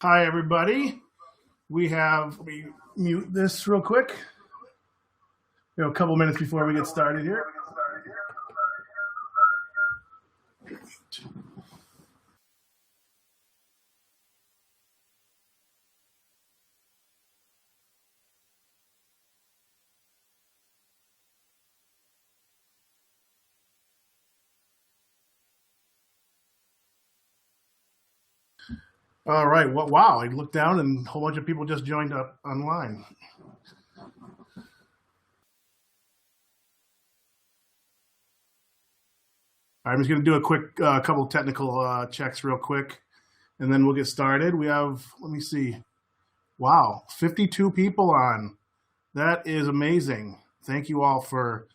Hi, everybody. Let me mute this real quick. A couple minutes before we get started here. All right. Well, wow. I looked down and a whole bunch of people just joined up online. I'm just going to do a quick couple technical checks real quick, and then we'll get started. We have, let me see. Wow, 52 people on. That is amazing. Thank you all for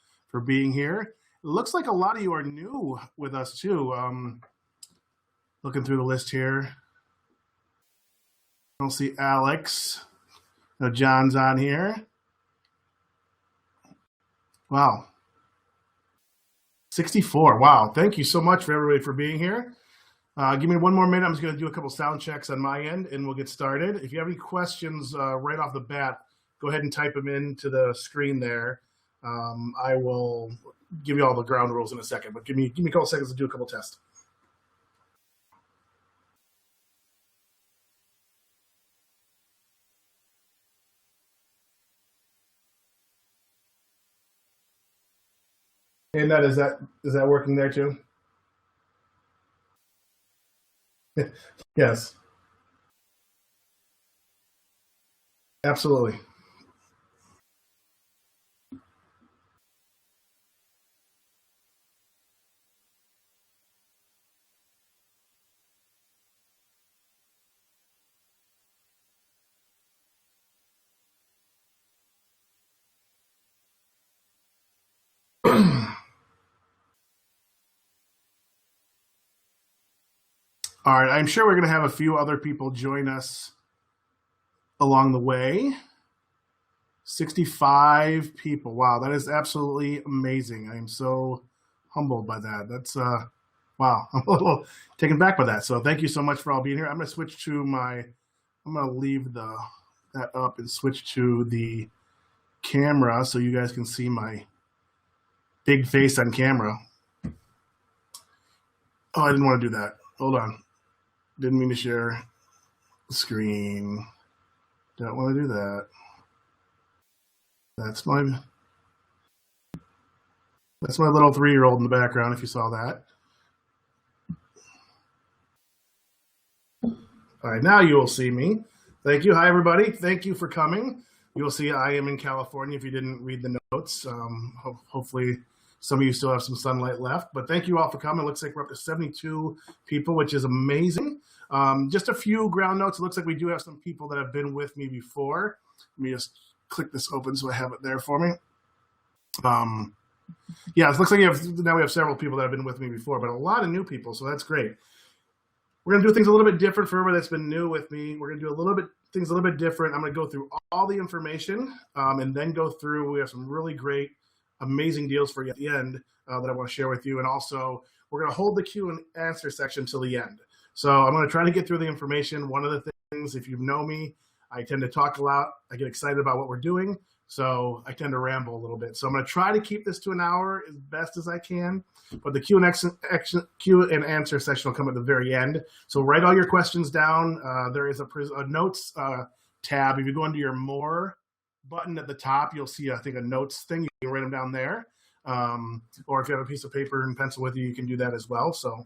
being here. It looks like a lot of you are new with us too. Looking through the list here. I don't see Alex. No, John's on here. Wow. 64. Wow. Thank you so much for everybody for being here. Give me one more minute. I'm just going to do a couple sound checks on my end and we'll get started. If you have any questions right off the bat, go ahead and type them into the screen there. I will give you all the ground rules in a second, but give me a couple seconds to do a couple tests. And is that working there too? Yes, absolutely. All right, I'm sure we're going to have a few other people join us along the way. 65 people. Wow, that is absolutely amazing. I am so humbled by that. That's wow. I'm a little taken back by that. So thank you so much for all being here. I'm going to switch to I'm going to leave that up and switch to the camera so you guys can see my big face on camera. Oh, I didn't want to do that. Hold on. Didn't mean to share the screen. Don't want to do that. That's my little 3-year-old in the background, if you saw that. All right, now you will see me. Thank you. Hi, everybody. Thank you for coming. You'll see I am in California if you didn't read the notes. Hopefully some of you still have some sunlight left, but thank you all for coming. It looks like we're up to 72 people, which is amazing. Just a few ground notes. It looks like we do have some people that have been with me before. Let me just click this open so I have it there for me. Yeah, it looks like now we have several people that have been with me before, but a lot of new people, so that's great. We're going to do things a little bit different for everybody that's been new with me. We're going to do things a little bit different. I'm going to go through all the information and then go through. We have some really great, amazing deals for you at the end that I want to share with you. And also, we're going to hold the Q and answer section till the end. So I'm going to try to get through the information. One of the things, if you know me, I tend to talk a lot. I get excited about what we're doing. So I tend to ramble a little bit. So I'm going to try to keep this to an hour as best as I can. But the Q and answer session will come at the very end. So write all your questions down. There is a notes tab. If you go into your more button at the top, you'll see, I think, a notes thing. You can write them down there. Or if you have a piece of paper and pencil with you, you can do that as well. So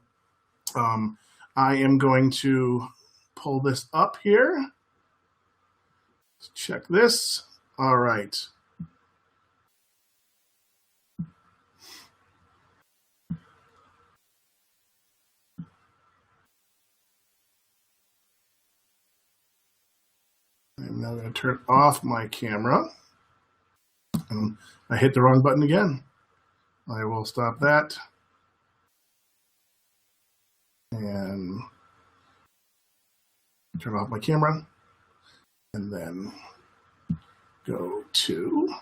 I am going to pull this up here. Let's check this. All right. I'm now going to turn off my camera. And I hit the wrong button again. I will stop that. And turn off my camera. And then go to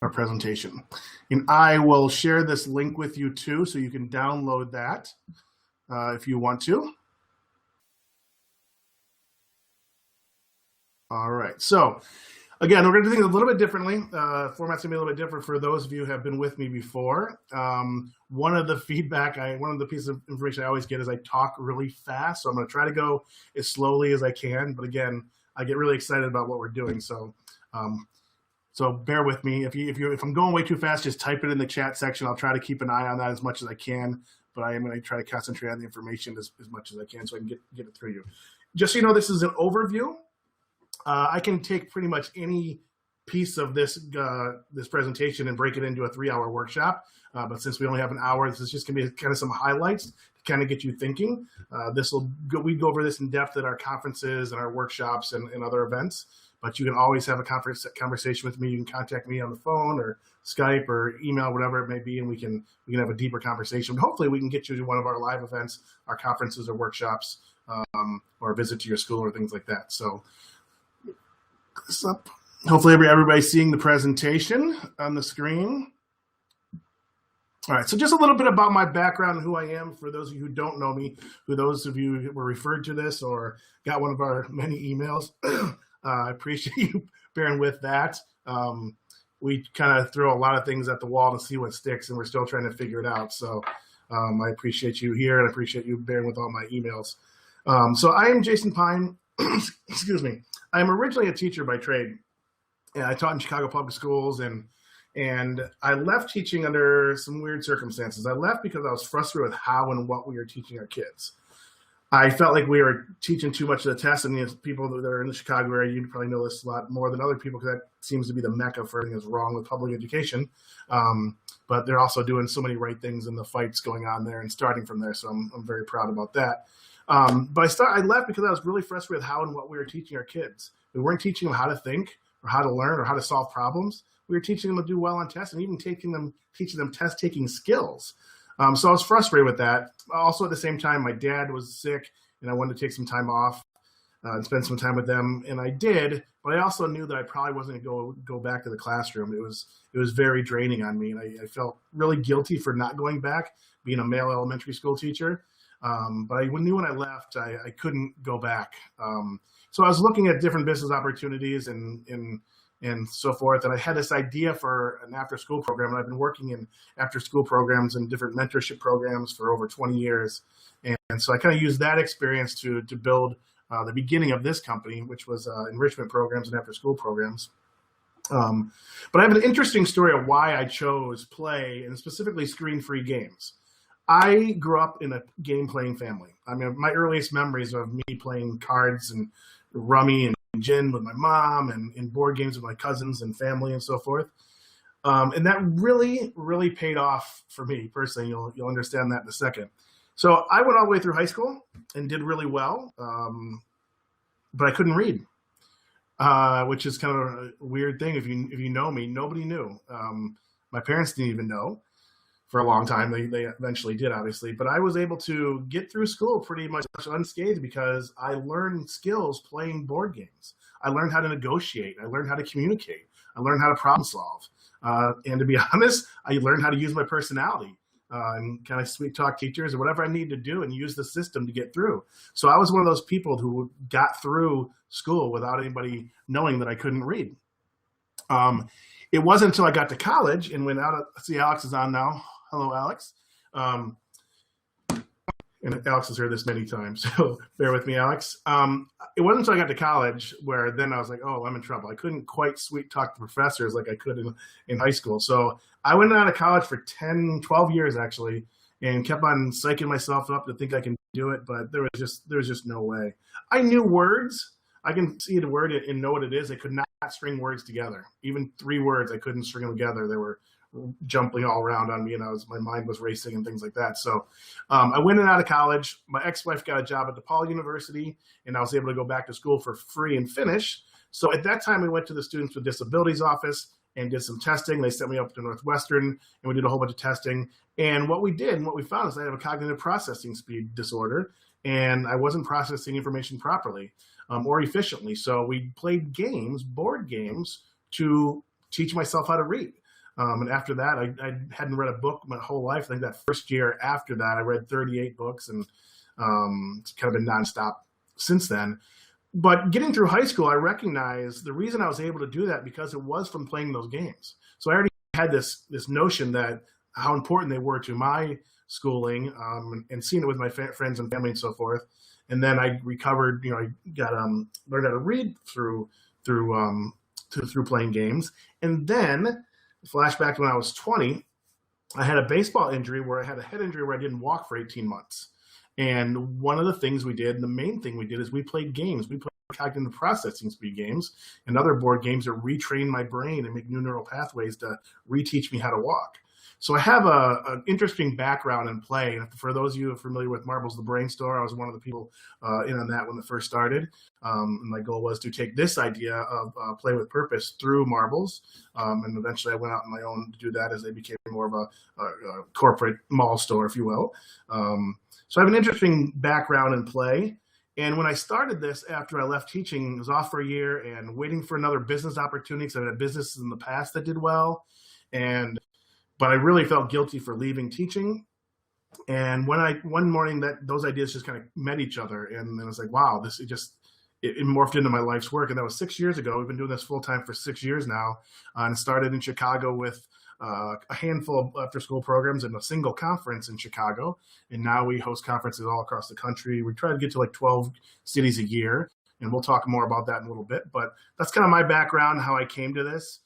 our presentation. And I will share this link with you too, so you can download that if you want to. All right. So again, we're going to do things a little bit differently. Format's going to be a little bit different for those of you who have been with me before. One of the pieces of information I always get is I talk really fast. So I'm going to try to go as slowly as I can. But again, I get really excited about what we're doing. So bear with me. If I'm going way too fast, just type it in the chat section. I'll try to keep an eye on that as much as I can. But I am going to try to concentrate on the information as much as I can so I can get it through you. Just so you know, this is an overview. I can take pretty much any piece of this presentation and break it into a 3-hour workshop. But since we only have an hour, this is just going to be kind of some highlights to kind of get you thinking. We go over this in depth at our conferences and our workshops and other events. But you can always have a conversation with me. You can contact me on the phone or Skype or email, whatever it may be, and we can have a deeper conversation. But hopefully, we can get you to one of our live events, our conferences or workshops, or a visit to your school or things like that. So. This up. Hopefully everybody's seeing the presentation on the screen. All right, so just a little bit about my background and who I am for those of you who don't know me, those of you who were referred to this or got one of our many emails. I appreciate you bearing with that. We kind of throw a lot of things at the wall to see what sticks, and we're still trying to figure it out. So I appreciate you here, and I appreciate you bearing with all my emails. So I am Jason Pine. Excuse me. I'm originally a teacher by trade, and I taught in Chicago public schools, and I left teaching under some weird circumstances. I left because I was frustrated with how and what we were teaching our kids. I felt like we were teaching too much of the test, and people that are in the Chicago area, you probably know this a lot more than other people because that seems to be the mecca for everything that's wrong with public education. But they're also doing so many right things in the fights going on there and starting from there, so I'm very proud about that. But I left because I was really frustrated with how and what we were teaching our kids. We weren't teaching them how to think or how to learn or how to solve problems. We were teaching them to do well on tests and even teaching them test-taking skills. So I was frustrated with that. Also, at the same time, my dad was sick, and I wanted to take some time off and spend some time with them, and I did. But I also knew that I probably wasn't going to go back to the classroom. It was very draining on me, and I felt really guilty for not going back, being a male elementary school teacher. But I knew when I left, I couldn't go back. So I was looking at different business opportunities and so forth. And I had this idea for an after-school program. And I've been working in after-school programs and different mentorship programs for over 20 years. And so I kind of used that experience to build the beginning of this company, which was enrichment programs and after-school programs. But I have an interesting story of why I chose play and specifically screen-free games. I grew up in a game-playing family. I mean, my earliest memories are of me playing cards and rummy and gin with my mom and board games with my cousins and family and so forth. And that really, really paid off for me personally. You'll understand that in a second. So I went all the way through high school and did really well, but I couldn't read, which is kind of a weird thing. If you know me, nobody knew. My parents didn't even know. For a long time. They eventually did, obviously. But I was able to get through school pretty much unscathed because I learned skills playing board games. I learned how to negotiate. I learned how to communicate. I learned how to problem solve. And to be honest, I learned how to use my personality and kind of sweet talk teachers or whatever I needed to do and use the system to get through. So I was one of those people who got through school without anybody knowing that I couldn't read. It wasn't until I got to college and went out. See, Alex is on now. Hello, Alex. And Alex has heard this many times, so bear with me, Alex. It wasn't until I got to college where then I was like, oh, I'm in trouble. I couldn't quite sweet talk to professors like I could in high school. So I went out of college for 12 years, actually, and kept on psyching myself up to think I can do it, but there was just no way. I knew words. I can see the word and know what it is. I could not string words together. Even 3 words, I couldn't string them together. They were jumping all around on me, and my mind was racing and things like that. So I went in and out of college. My ex-wife got a job at DePaul University, and I was able to go back to school for free and finish. So at that time, we went to the Students with Disabilities office and did some testing. They sent me up to Northwestern, and we did a whole bunch of testing. And what we did and what we found is I have a cognitive processing speed disorder, and I wasn't processing information properly or efficiently. So we played games, board games, to teach myself how to read. And after that, I hadn't read a book my whole life. I think that first year after that, I read 38 books, and it's kind of been nonstop since then. But getting through high school, I recognized the reason I was able to do that because it was from playing those games. So I already had this notion that how important they were to my schooling, and seeing it with my friends and family and so forth. And then I recovered, I got learned how to read through playing games. And then flashback to when I was 20, I had a baseball injury where I had a head injury where I didn't walk for 18 months. And one of the things we did, and the main thing we did, is we played games. We played cognitive processing speed games and other board games that retrain my brain and make new neural pathways to reteach me how to walk. So I have an interesting background in play. And for those of you who are familiar with Marbles the Brain Store, I was one of the people in on that when it first started. And my goal was to take this idea of play with purpose through Marbles. And eventually I went out on my own to do that as they became more of a corporate mall store, if you will. So I have an interesting background in play. And when I started this after I left teaching, I was off for a year and waiting for another business opportunity because I had businesses in the past that did well. But I really felt guilty for leaving teaching. And one morning those ideas just kind of met each other, and then I was like, wow, it morphed into my life's work. And that was 6 years ago. We've been doing this full time for 6 years now, and started in Chicago with a handful of after-school programs and a single conference in Chicago. And now we host conferences all across the country. We try to get to like 12 cities a year, and we'll talk more about that in a little bit. But that's kind of my background, how I came to this.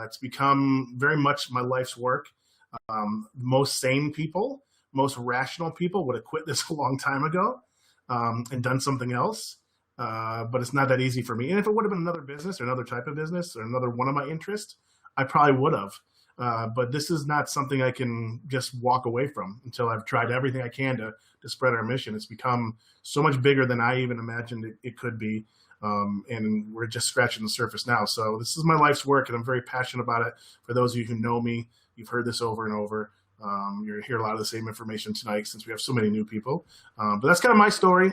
It's become very much my life's work. Most sane people, most rational people would have quit this a long time ago and done something else. But it's not that easy for me. And if it would have been another business or another type of business or another one of my interests, I probably would have. But this is not something I can just walk away from until I've tried everything I can to spread our mission. It's become so much bigger than I even imagined it could be. And we're just scratching the surface now. So this is my life's work, and I'm very passionate about it. For those of you who know me, you've heard this over and over. You're going to hear a lot of the same information tonight since we have so many new people. But that's kind of my story.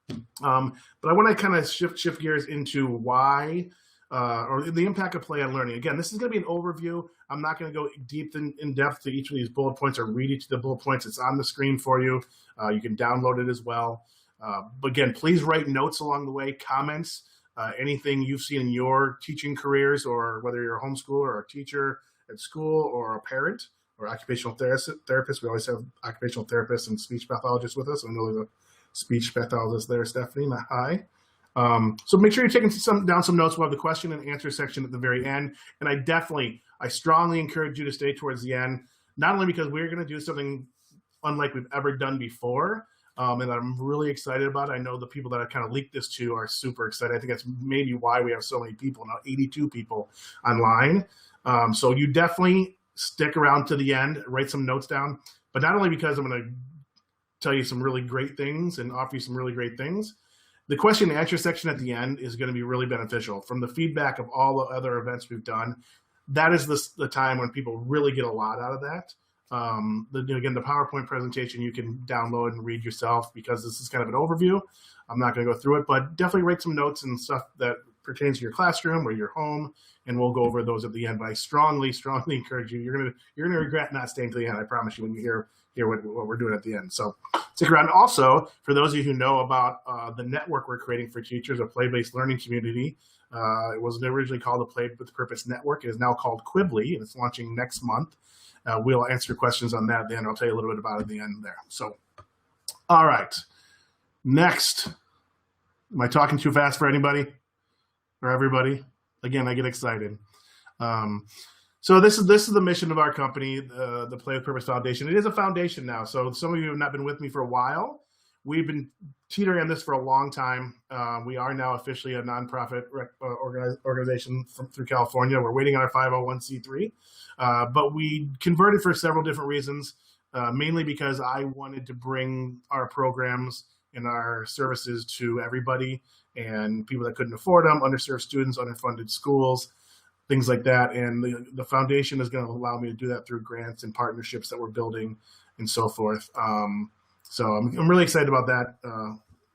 But I want to kind of shift gears into why or the impact of play on learning. Again, this is going to be an overview. I'm not going to go deep in depth to each of these bullet points or read each of the bullet points. It's on the screen for you. You can download it as well. But again, please write notes along the way, comments, anything you've seen in your teaching careers, or whether you're a homeschooler or a teacher at school or a parent or occupational therapist. We always have occupational therapists and speech pathologists with us. I know there's a speech pathologist there, Stephanie. Hi. So make sure you're taking down some notes. We'll have the question and answer section at the very end. And I strongly encourage you to stay towards the end, not only because we're going to do something unlike we've ever done before, and I'm really excited about it. I know the people that I kind of leaked this to are super excited. I think that's maybe why we have so many people now, 82 people online. So you definitely stick around to the end, write some notes down, but not only because I'm going to tell you some really great things and offer you some really great things. The question and answer section at the end is going to be really beneficial. From the feedback of all the other events we've done, that is the time when people really get a lot out of that. Again, the PowerPoint presentation you can download and read yourself because this is kind of an overview. I'm not going to go through it, but definitely write some notes and stuff that pertains to your classroom or your home, and we'll go over those at the end. But I strongly encourage you. You're gonna regret not staying to the end. I promise you when you hear what we're doing at the end. So stick around. Also, for those of you who know about the network we're creating for teachers, a play-based learning community. It was originally called the Play with Purpose Network. It is now called Quibbly, and it's launching next month. We'll answer questions on that at the end. I'll tell you a little bit about it at the end there. So, all right. Next. Am I talking too fast for anybody or everybody? Again, I get excited. So this is the mission of our company, the Play with Purpose Foundation. It is a foundation now. So some of you have not been with me for a while. We've been teetering on this for a long time. We are now officially a nonprofit organization through California. We're waiting on our 501c3, but we converted for several different reasons, mainly because I wanted to bring our programs and our services to everybody and people that couldn't afford them, underserved students, underfunded schools, things like that. And the foundation is going to allow me to do that through grants and partnerships that we're building and so forth. So I'm really excited about that,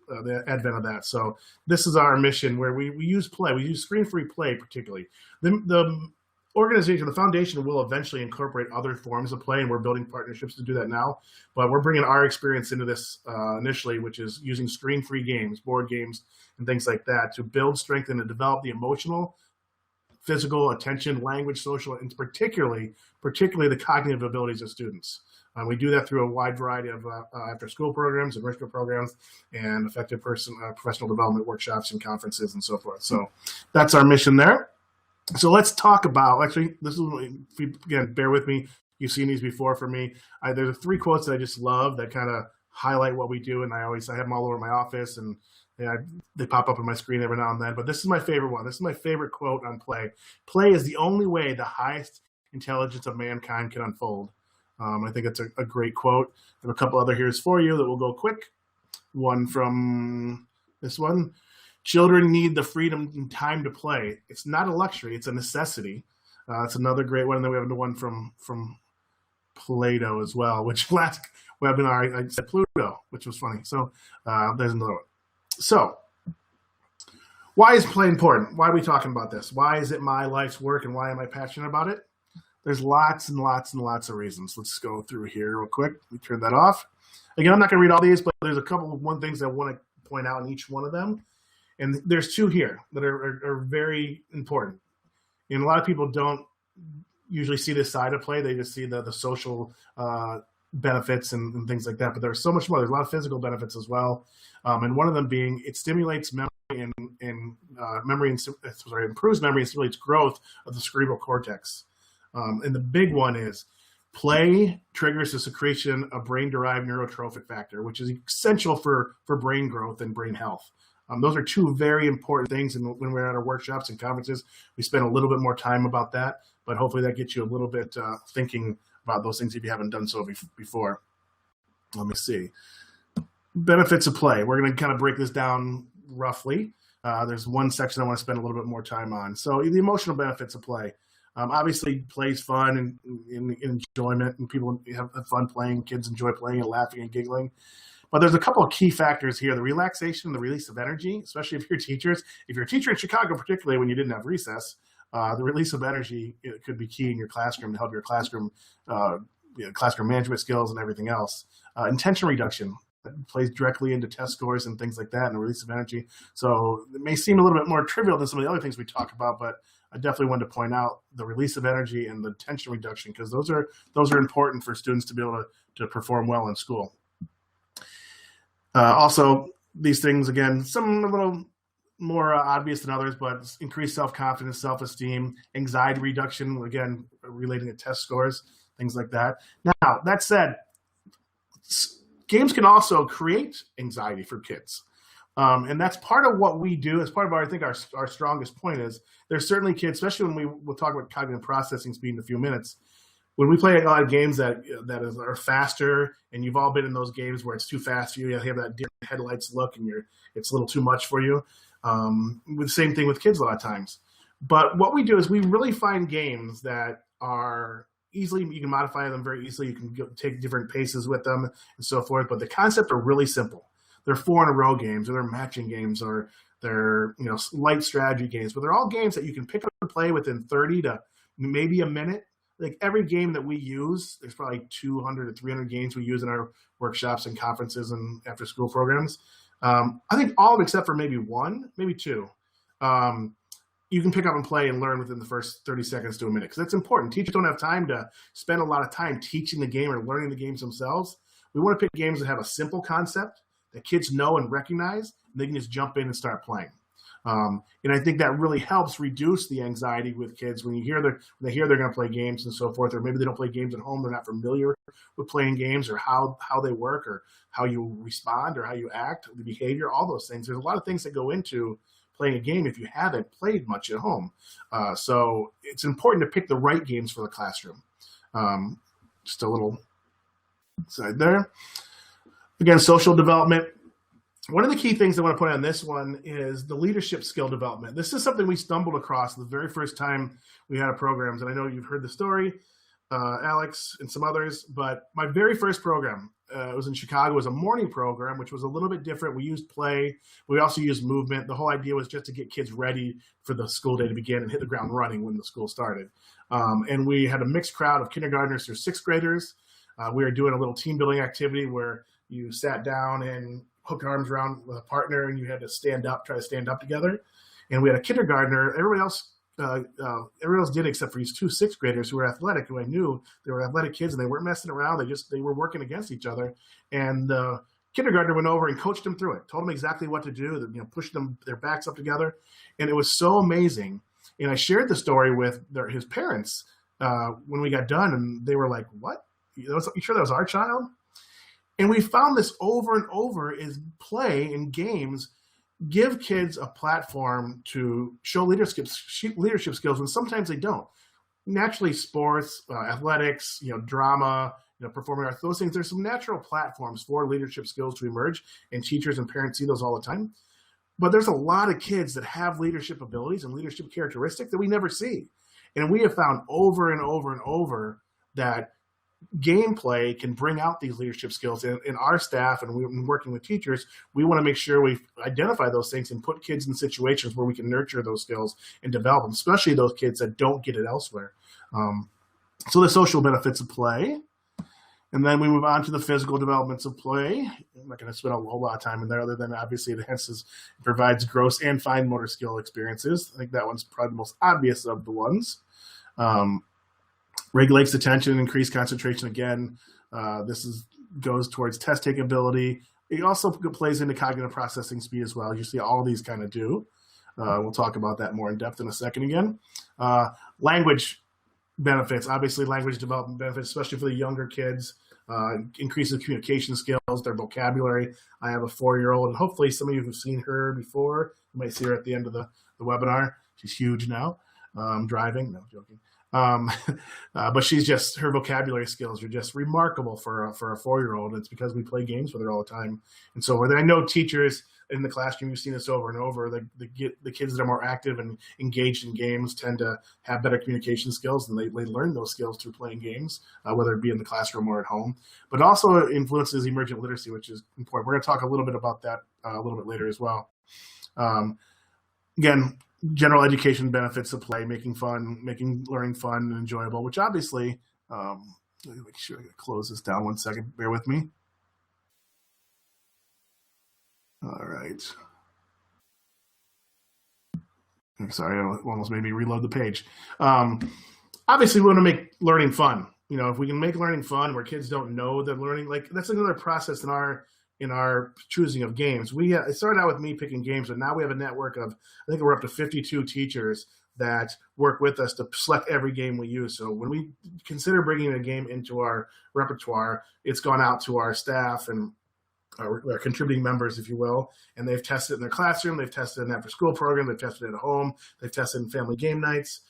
the advent of that. So this is our mission where we use play. We use screen-free play particularly. The organization, the foundation will eventually incorporate other forms of play, and we're building partnerships to do that now. But we're bringing our experience into this initially, which is using screen-free games, board games, and things like that to build, strengthen, and develop the emotional, physical, attention, language, social, and particularly the cognitive abilities of students. We do that through a wide variety of after-school programs, enrichment programs, and effective professional development workshops and conferences and so forth. So that's our mission there. So let's talk about, actually, this is, again, bear with me. You've seen these before for me. There's 3 quotes that I just love that kind of highlight what we do, and I have them all over my office, and they pop up on my screen every now and then. But this is my favorite one. This is my favorite quote on play. Play is the only way the highest intelligence of mankind can unfold. I think it's a great quote. I have a couple other here for you that will go quick. One from this one. Children need the freedom and time to play. It's not a luxury, it's a necessity. It's another great one. And then we have the one from Plato as well, which last webinar I said Pluto, which was funny. So there's another one. So why is play important? Why are we talking about this? Why is it my life's work, and why am I passionate about it? There's lots and lots and lots of reasons. Let's go through here real quick. Let me turn that off. Again, I'm not going to read all these, but there's a couple of things I want to point out in each one of them. And there's 2 here that are very important. And a lot of people don't usually see this side of play. They just see the social benefits and things like that. But there's so much more. There's a lot of physical benefits as well. And one of them being it stimulates memory improves memory and stimulates growth of the cerebral cortex. And the big one is play triggers the secretion of brain-derived neurotrophic factor, which is essential for brain growth and brain health. Those are 2 very important things. And when we're at our workshops and conferences, we spend a little bit more time about that. But hopefully that gets you a little bit thinking about those things if you haven't done so before. Let me see. Benefits of play. We're going to kind of break this down roughly. There's one section I want to spend a little bit more time on. So the emotional benefits of play. Obviously, play's fun and enjoyment, and people have fun playing. Kids enjoy playing and laughing and giggling. But there's a couple of key factors here. The relaxation, the release of energy, especially if you're teachers. If you're a teacher in Chicago, particularly when you didn't have recess, the release of energy could be key in your classroom to help your classroom management skills and everything else. Intention reduction plays directly into test scores and things like that, and the release of energy. So it may seem a little bit more trivial than some of the other things we talk about, but I definitely wanted to point out the release of energy and the tension reduction, because those are important for students to be able to perform well in school. Also, these things, again, some a little more obvious than others, but increased self-confidence, self-esteem, anxiety reduction, again, relating to test scores, things like that. Now, that said, games can also create anxiety for kids. And that's part of what we do. As part of I think our strongest point is there's certainly kids, especially when we'll talk about cognitive processing speed in a few minutes. When we play a lot of games that are faster, and you've all been in those games where it's too fast for you, you have that dim headlights look, and it's a little too much for you. The same thing with kids a lot of times. But what we do is we really find games that are easily, you can modify them very easily. You can take different paces with them and so forth. But the concepts are really simple. They're 4-in-a-row games, or they're matching games, or they're light strategy games. But they're all games that you can pick up and play within 30 to maybe a minute. Like every game that we use, there's probably 200 to 300 games we use in our workshops and conferences and after-school programs. I think all of them except for maybe 1, maybe 2. You can pick up and play and learn within the first 30 seconds to a minute, because that's important. Teachers don't have time to spend a lot of time teaching the game or learning the games themselves. We want to pick games that have a simple concept that kids know and recognize, and they can just jump in and start playing. And I think that really helps reduce the anxiety with kids when they hear they're going to play games and so forth, or maybe they don't play games at home. They're not familiar with playing games, or how they work, or how you respond, or how you act, the behavior, all those things. There's a lot of things that go into playing a game if you haven't played much at home. So it's important to pick the right games for the classroom. Just a little side there. Again, social development. One of the key things I want to point out on this one is the leadership skill development. This is something we stumbled across the very first time we had our programs. And I know you've heard the story, Alex and some others, but my very first program, it was in Chicago, was a morning program, which was a little bit different. We used play. We also used movement. The whole idea was just to get kids ready for the school day to begin and hit the ground running when the school started. And we had a mixed crowd of kindergartners through 6th graders. We were doing a little team building activity where you sat down and hook arms around a partner and you had to try to stand up together. And we had a kindergartner. Everybody else did except for these 2 6th graders who were athletic, who I knew they were athletic kids and they weren't messing around. They were working against each other. And kindergartner went over and coached them through it, told them exactly what to do, pushed their backs up together. And it was so amazing. And I shared the story with his parents when we got done, and they were like, "What? You sure that was our child?" And we found this over and over is play and games give kids a platform to show leadership skills when sometimes they don't. Naturally, sports, athletics, drama, performing arts, those things, there's some natural platforms for leadership skills to emerge, and teachers and parents see those all the time. But there's a lot of kids that have leadership abilities and leadership characteristics that we never see. And we have found over and over and over that gameplay can bring out these leadership skills in our staff, and we've been working with teachers. We want to make sure we identify those things and put kids in situations where we can nurture those skills and develop them, especially those kids that don't get it elsewhere. So the social benefits of play. And then we move on to the physical developments of play. I'm not going to spend a whole lot of time in there other than obviously it provides gross and fine motor skill experiences. I think that one's probably the most obvious of the ones. Regulates attention, increased concentration. Again, goes towards test taking ability. It also plays into cognitive processing speed as well. You see all of these kind of do. We'll talk about that more in depth in a second again. Language benefits, obviously language development benefits, especially for the younger kids. Increases communication skills, their vocabulary. I have a 4-year-old, and hopefully some of you have seen her before. You might see her at the end of the webinar. She's huge now. Driving, no, joking. But her vocabulary skills are just remarkable for a 4-year-old. It's because we play games with her all the time. And so I know teachers in the classroom, you've seen this over and over, the kids that are more active and engaged in games tend to have better communication skills, and they learn those skills through playing games, whether it be in the classroom or at home. But also influences emergent literacy, which is important. We're going to talk a little bit about that a little bit later as well. Again, general education benefits of play, making learning fun and enjoyable, which obviously, let me make sure I close this down 1 second. Bear with me. All right. I'm sorry, it almost made me reload the page. Obviously, we want to make learning fun. If we can make learning fun where kids don't know they're learning, that's another process in our choosing of games. It started out with me picking games, but now we have a network of, I think we're up to 52 teachers that work with us to select every game we use. So when we consider bringing a game into our repertoire, it's gone out to our staff and our contributing members, if you will, and they've tested it in their classroom, they've tested it in after school program, they've tested it at home, they've tested in family game nights,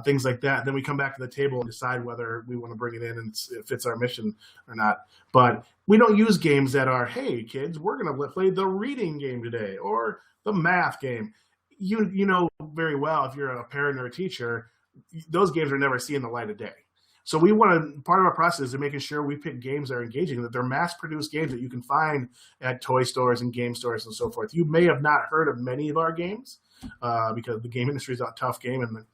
things like that. Then we come back to the table and decide whether we want to bring it in and it fits our mission or not. But we don't use games that are, hey, kids, we're going to play the reading game today or the math game. You know very well, if you're a parent or a teacher, those games are never seeing the light of day. So part of our process is making sure we pick games that are engaging, that they're mass-produced games that you can find at toy stores and game stores and so forth. You may have not heard of many of our games because the game industry is a tough game, and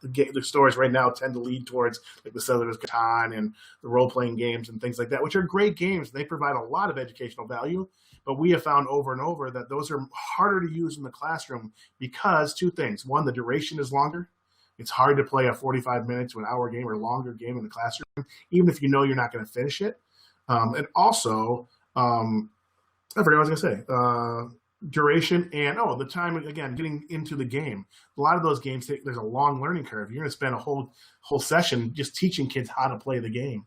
the stores right now tend to lead towards like the Settlers of Catan and the role-playing games and things like that, which are great games. They provide a lot of educational value, but we have found over and over that those are harder to use in the classroom because 2 things. One, the duration is longer. It's hard to play a 45-minute to an hour game or longer game in the classroom, even if you know you're not going to finish it. And also, I forgot what I was going to say. Duration and, the time, again, getting into the game. A lot of those games, there's a long learning curve. You're going to spend a whole session just teaching kids how to play the game.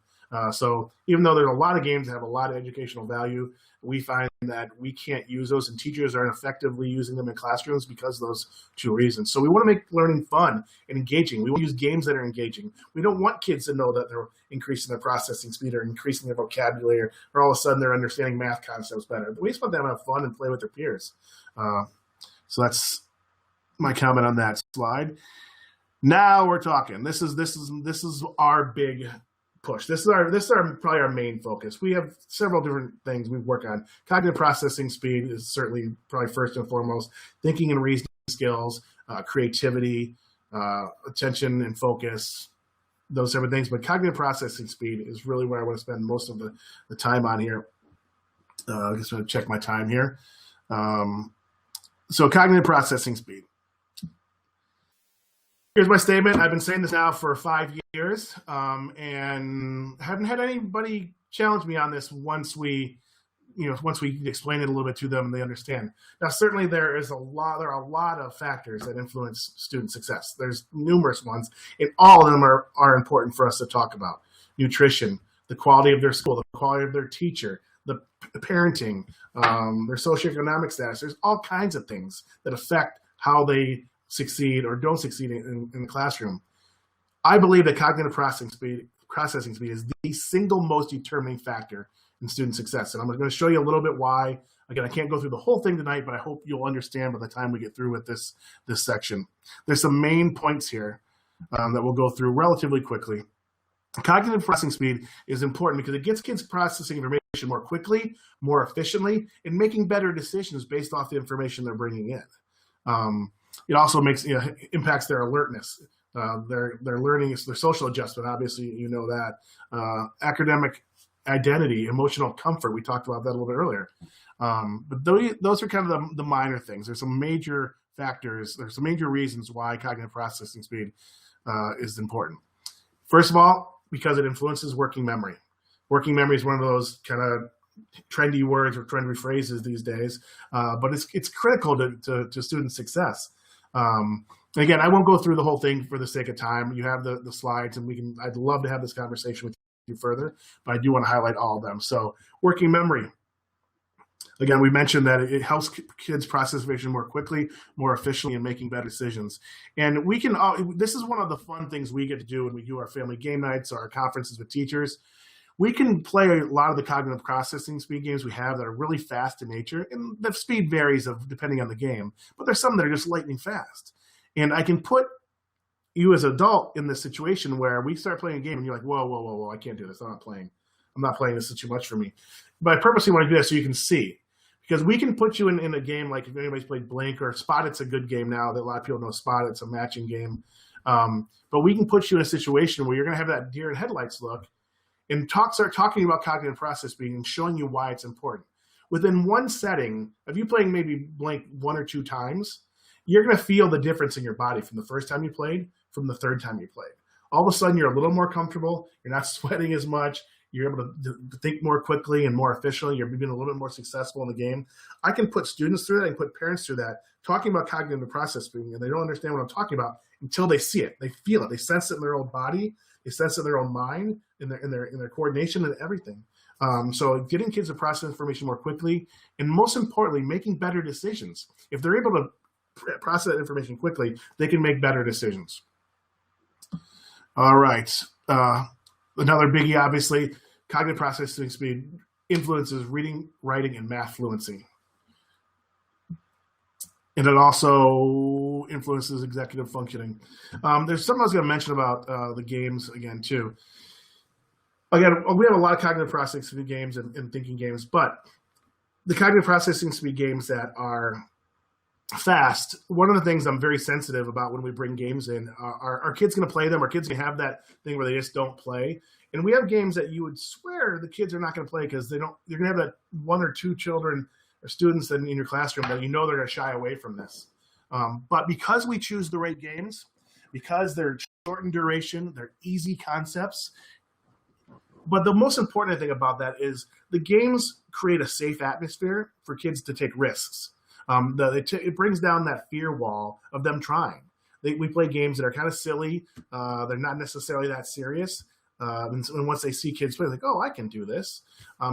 So even though there's a lot of games that have a lot of educational value, we find that we can't use those, and teachers aren't effectively using them in classrooms because of those 2 reasons. So we want to make learning fun and engaging. We want to use games that are engaging. We don't want kids to know that they're increasing their processing speed or increasing their vocabulary or all of a sudden they're understanding math concepts better. But we just want them to have fun and play with their peers. So that's my comment on that slide. Now we're talking. This is our big push. This is probably our main focus. We have several different things we work on. Cognitive processing speed is certainly probably first and foremost. Thinking and reasoning skills, creativity, attention and focus, those type of things. But cognitive processing speed is really where I want to spend most of the time on here. I just want to check my time here. So cognitive processing speed. Here's my statement. I've been saying this now for 5 years, and haven't had anybody challenge me on this once we explain it a little bit to them and they understand. Now, certainly there are a lot of factors that influence student success. There's numerous ones, and all of them are important for us to talk about. Nutrition, the quality of their school, the quality of their teacher, the parenting, their socioeconomic status. There's all kinds of things that affect how they succeed or don't succeed in the classroom. I believe that cognitive processing speed is the single most determining factor in student success. And I'm going to show you a little bit why. Again, I can't go through the whole thing tonight, but I hope you'll understand by the time we get through with this section. There's some main points here that we'll go through relatively quickly. Cognitive processing speed is important because it gets kids processing information more quickly, more efficiently, and making better decisions based off the information they're bringing in. It also impacts their alertness, their learning, their social adjustment. Obviously, you know that. Academic identity, emotional comfort. We talked about that a little bit earlier. But those are kind of the minor things. There's some major factors. There's some major reasons why cognitive processing speed is important. First of all, because it influences working memory. Working memory is one of those kind of trendy words or trendy phrases these days, but it's critical to student success. Again, I won't go through the whole thing for the sake of time. You have the slides, and I'd love to have this conversation with you further, but I do want to highlight all of them. So working memory. Again, we mentioned that it helps kids process information more quickly, more efficiently, and making better decisions. And this is one of the fun things we get to do when we do our family game nights or our conferences with teachers. We can play a lot of the cognitive processing speed games we have that are really fast in nature, and the speed varies depending on the game, but there's some that are just lightning fast. And I can put you as an adult in this situation where we start playing a game and you're like, whoa, I can't do this. I'm not playing. This is too much for me. But I purposely want to do that so you can see. Because we can put you in a game like if anybody's played Blink or Spot, it's a good game now that a lot of people know Spot. It's a matching game. But we can put you in a situation where you're going to have that deer in headlights look and start talking about cognitive process speed and showing you why it's important. Within one setting, if you playing maybe Blink 1 or 2 times, you're going to feel the difference in your body from the first time you played, from the third time you played. All of a sudden, you're a little more comfortable. You're not sweating as much. You're able to think more quickly and more efficiently. You're being a little bit more successful in the game. I can put students through that. I can put parents through that, talking about cognitive process speed, and they don't understand what I'm talking about until they see it. They feel it. They sense it in their own body. They sense it in their own mind, in their coordination and everything. So getting kids to process information more quickly, and most importantly, making better decisions. If they're able to process that information quickly, they can make better decisions. All right. Another biggie, obviously, cognitive processing speed influences reading, writing, and math fluency. And it also influences executive functioning. There's something I was going to mention about the games again, too. Again, we have a lot of cognitive processing speed games and thinking games, but the cognitive processing speed games that are fast, one of the things I'm very sensitive about when we bring games in, are kids going to play them? Are kids going to have that thing where they just don't play? And we have games that you would swear the kids are not going to play because you're going to have that 1 or 2 children or students in your classroom that you know they're going to shy away from this. But because we choose the right games, because they're short in duration, they're easy concepts. But the most important thing about that is the games create a safe atmosphere for kids to take risks. It brings down that fear wall of them trying. We play games that are kind of silly. They're not necessarily that serious. And once they see kids play, they're like, oh, I can do this.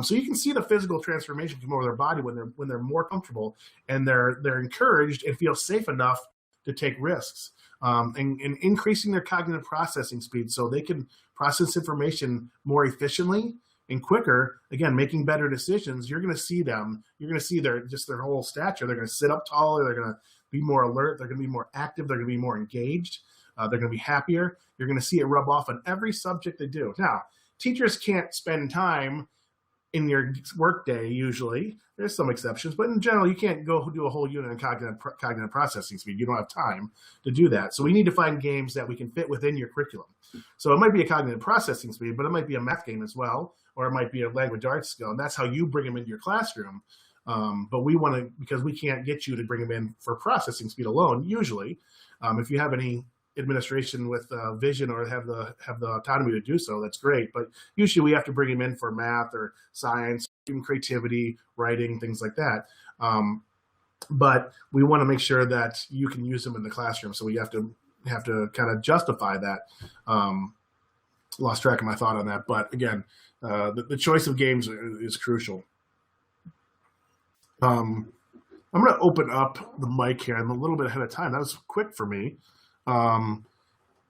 So you can see the physical transformation come over their body when they're more comfortable and they're encouraged and feel safe enough to take risks. And increasing their cognitive processing speed so they can process information more efficiently and quicker, again, making better decisions. You're going to see them. You're going to see their whole stature. They're going to sit up taller. They're going to be more alert. They're going to be more active. They're going to be more engaged. They're going to be happier. You're going to see it rub off on every subject they do. Now, teachers can't spend time in your workday usually. There's some exceptions, but in general, you can't go do a whole unit on cognitive processing speed. You don't have time to do that. So we need to find games that we can fit within your curriculum. So it might be a cognitive processing speed, but it might be a math game as well, or it might be a language arts skill, and that's how you bring them into your classroom. But we want to, because we can't get you to bring them in for processing speed alone. Usually, if you have any administration with vision or have the autonomy to do so, that's great. But usually we have to bring them in for math or science, even creativity, writing, things like that. But we want to make sure that you can use them in the classroom. So we have to kind of justify that. Lost track of my thought on that. But again, the choice of games is crucial. I'm going to open up the mic here. I'm a little bit ahead of time. That was quick for me. I'm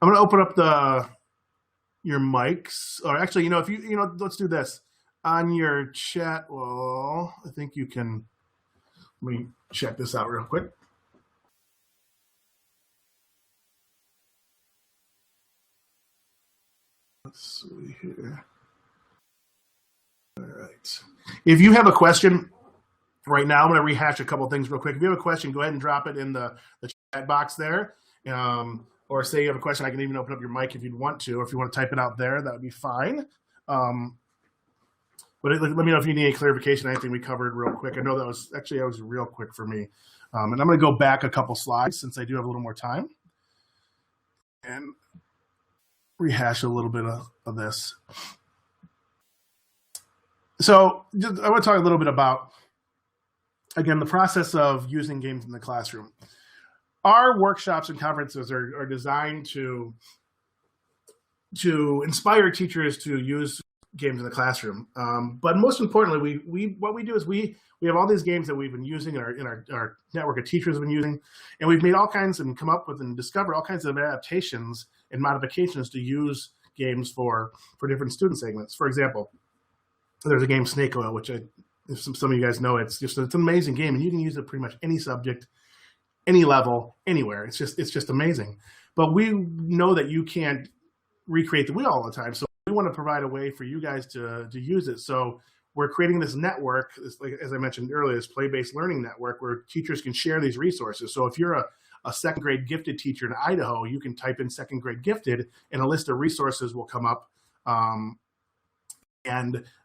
going to open up your mics. Or actually, if let's do this. On your chat, well, I think you can, let me check this out real quick. Let's see here. All right. If you have a question right now, I'm going to rehash a couple things real quick. If you have a question, go ahead and drop it in the chat box there. Or say you have a question, I can even open up your mic if you'd want to, or if you want to type it out there, that would be fine. But let me know if you need any clarification, anything we covered real quick. I know that was real quick for me. And I'm going to go back a couple slides since I do have a little more time and rehash a little bit of this. So I want to talk a little bit about, again, the process of using games in the classroom. Our workshops and conferences are designed to inspire teachers to use games in the classroom. But most importantly, what we do is we have all these games that we've been using in our network of teachers have been using, and we've made all kinds and come up with and discovered all kinds of adaptations and modifications to use games for different student segments. For example, there's a game Snake Oil, which if some of you guys know, it's an amazing game, and you can use it pretty much any subject, any level, anywhere. It's just amazing. But we know that you can't recreate the wheel all the time, so we want to provide a way for you guys to use it. So we're creating this network, like as I mentioned earlier, this play-based learning network where teachers can share these resources. So if you're a second grade gifted teacher in Idaho, you can type in second grade gifted, and a list of resources will come up.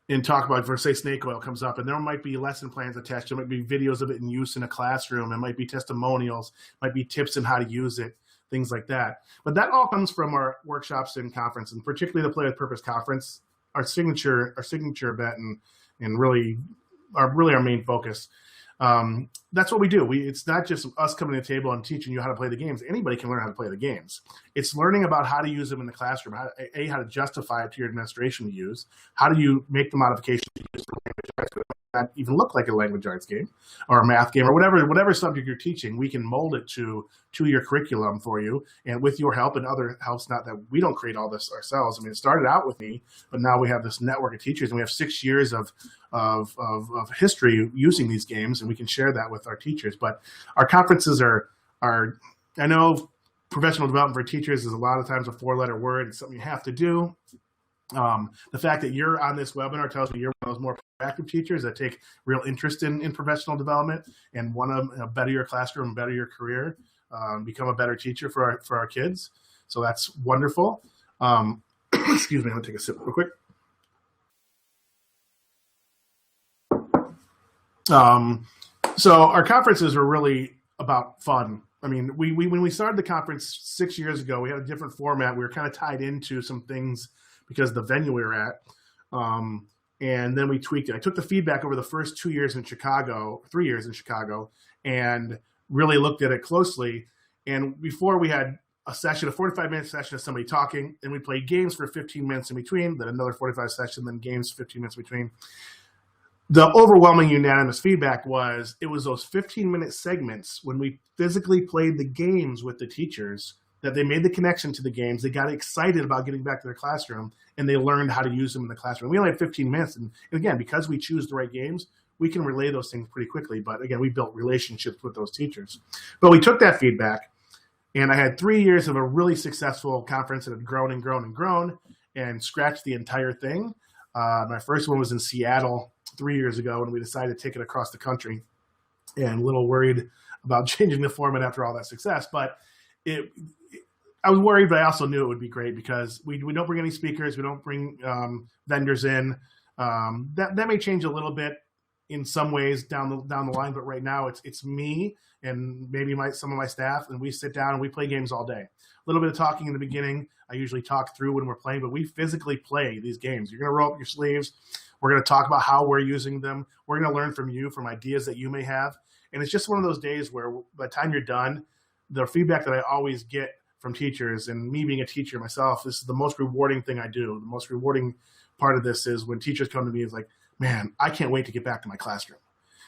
And talk about, for say, Snake Oil comes up, and there might be lesson plans attached. There might be videos of it in use in a classroom. It might be testimonials, might be tips on how to use it, things like that. But that all comes from our workshops and conference, and particularly the Play with Purpose conference, our signature event, and really our main focus. That's what we do. It's not just us coming to the table and teaching you how to play the games. Anybody can learn how to play the games. It's learning about how to use them in the classroom, how to justify it to your administration to use. How do you make the modifications to use for language arts? Not even look like a language arts game or a math game or whatever subject you're teaching. We can mold it to your curriculum for you, and with your help and other helps. Not that we don't create all this ourselves. I mean, it started out with me, but now we have this network of teachers, and we have 6 years of history using these games, and we can share that with our teachers. But our conferences are I know professional development for teachers is a lot of times a 4-letter word. It's something you have to do. The fact that you're on this webinar tells me you're one of those more proactive teachers that take real interest in professional development and want to better your classroom, better your career, become a better teacher for our kids. So that's wonderful. Excuse me, I'm gonna take a sip real quick. So our conferences are really about fun. I mean, when we started the conference 6 years ago, we had a different format. We were kind of tied into some things because of the venue we were at. And then we tweaked it. I took the feedback over the first 3 years in Chicago, and really looked at it closely. And before we had a 45-minute session of somebody talking, and we played games for 15 minutes in between, then another 45 session, then games 15 minutes in between. The overwhelming unanimous feedback was it was those 15-minute segments when we physically played the games with the teachers that they made the connection to the games. They got excited about getting back to their classroom, and they learned how to use them in the classroom. We only had 15 minutes. And again, because we choose the right games, we can relay those things pretty quickly. But again, we built relationships with those teachers. But we took that feedback, and I had 3 years of a really successful conference that had grown and grown and grown and scratched the entire thing. My first one was in Seattle 3 years ago, and we decided to take it across the country, and a little worried about changing the format after all that success. But I was worried, but I also knew it would be great because we don't bring any speakers. We don't bring vendors in. That may change a little bit in some ways down the line, but right now it's me and maybe some of my staff, and we sit down and we play games all day. A little bit of talking in the beginning. I usually talk through when we're playing, but we physically play these games. You're going to roll up your sleeves. We're going to talk about how we're using them. We're going to learn from you, from ideas that you may have. And it's just one of those days where by the time you're done, the feedback that I always get from teachers, and me being a teacher myself, this is the most rewarding thing I do. The most rewarding part of this is when teachers come to me, it's like, man, I can't wait to get back to my classroom.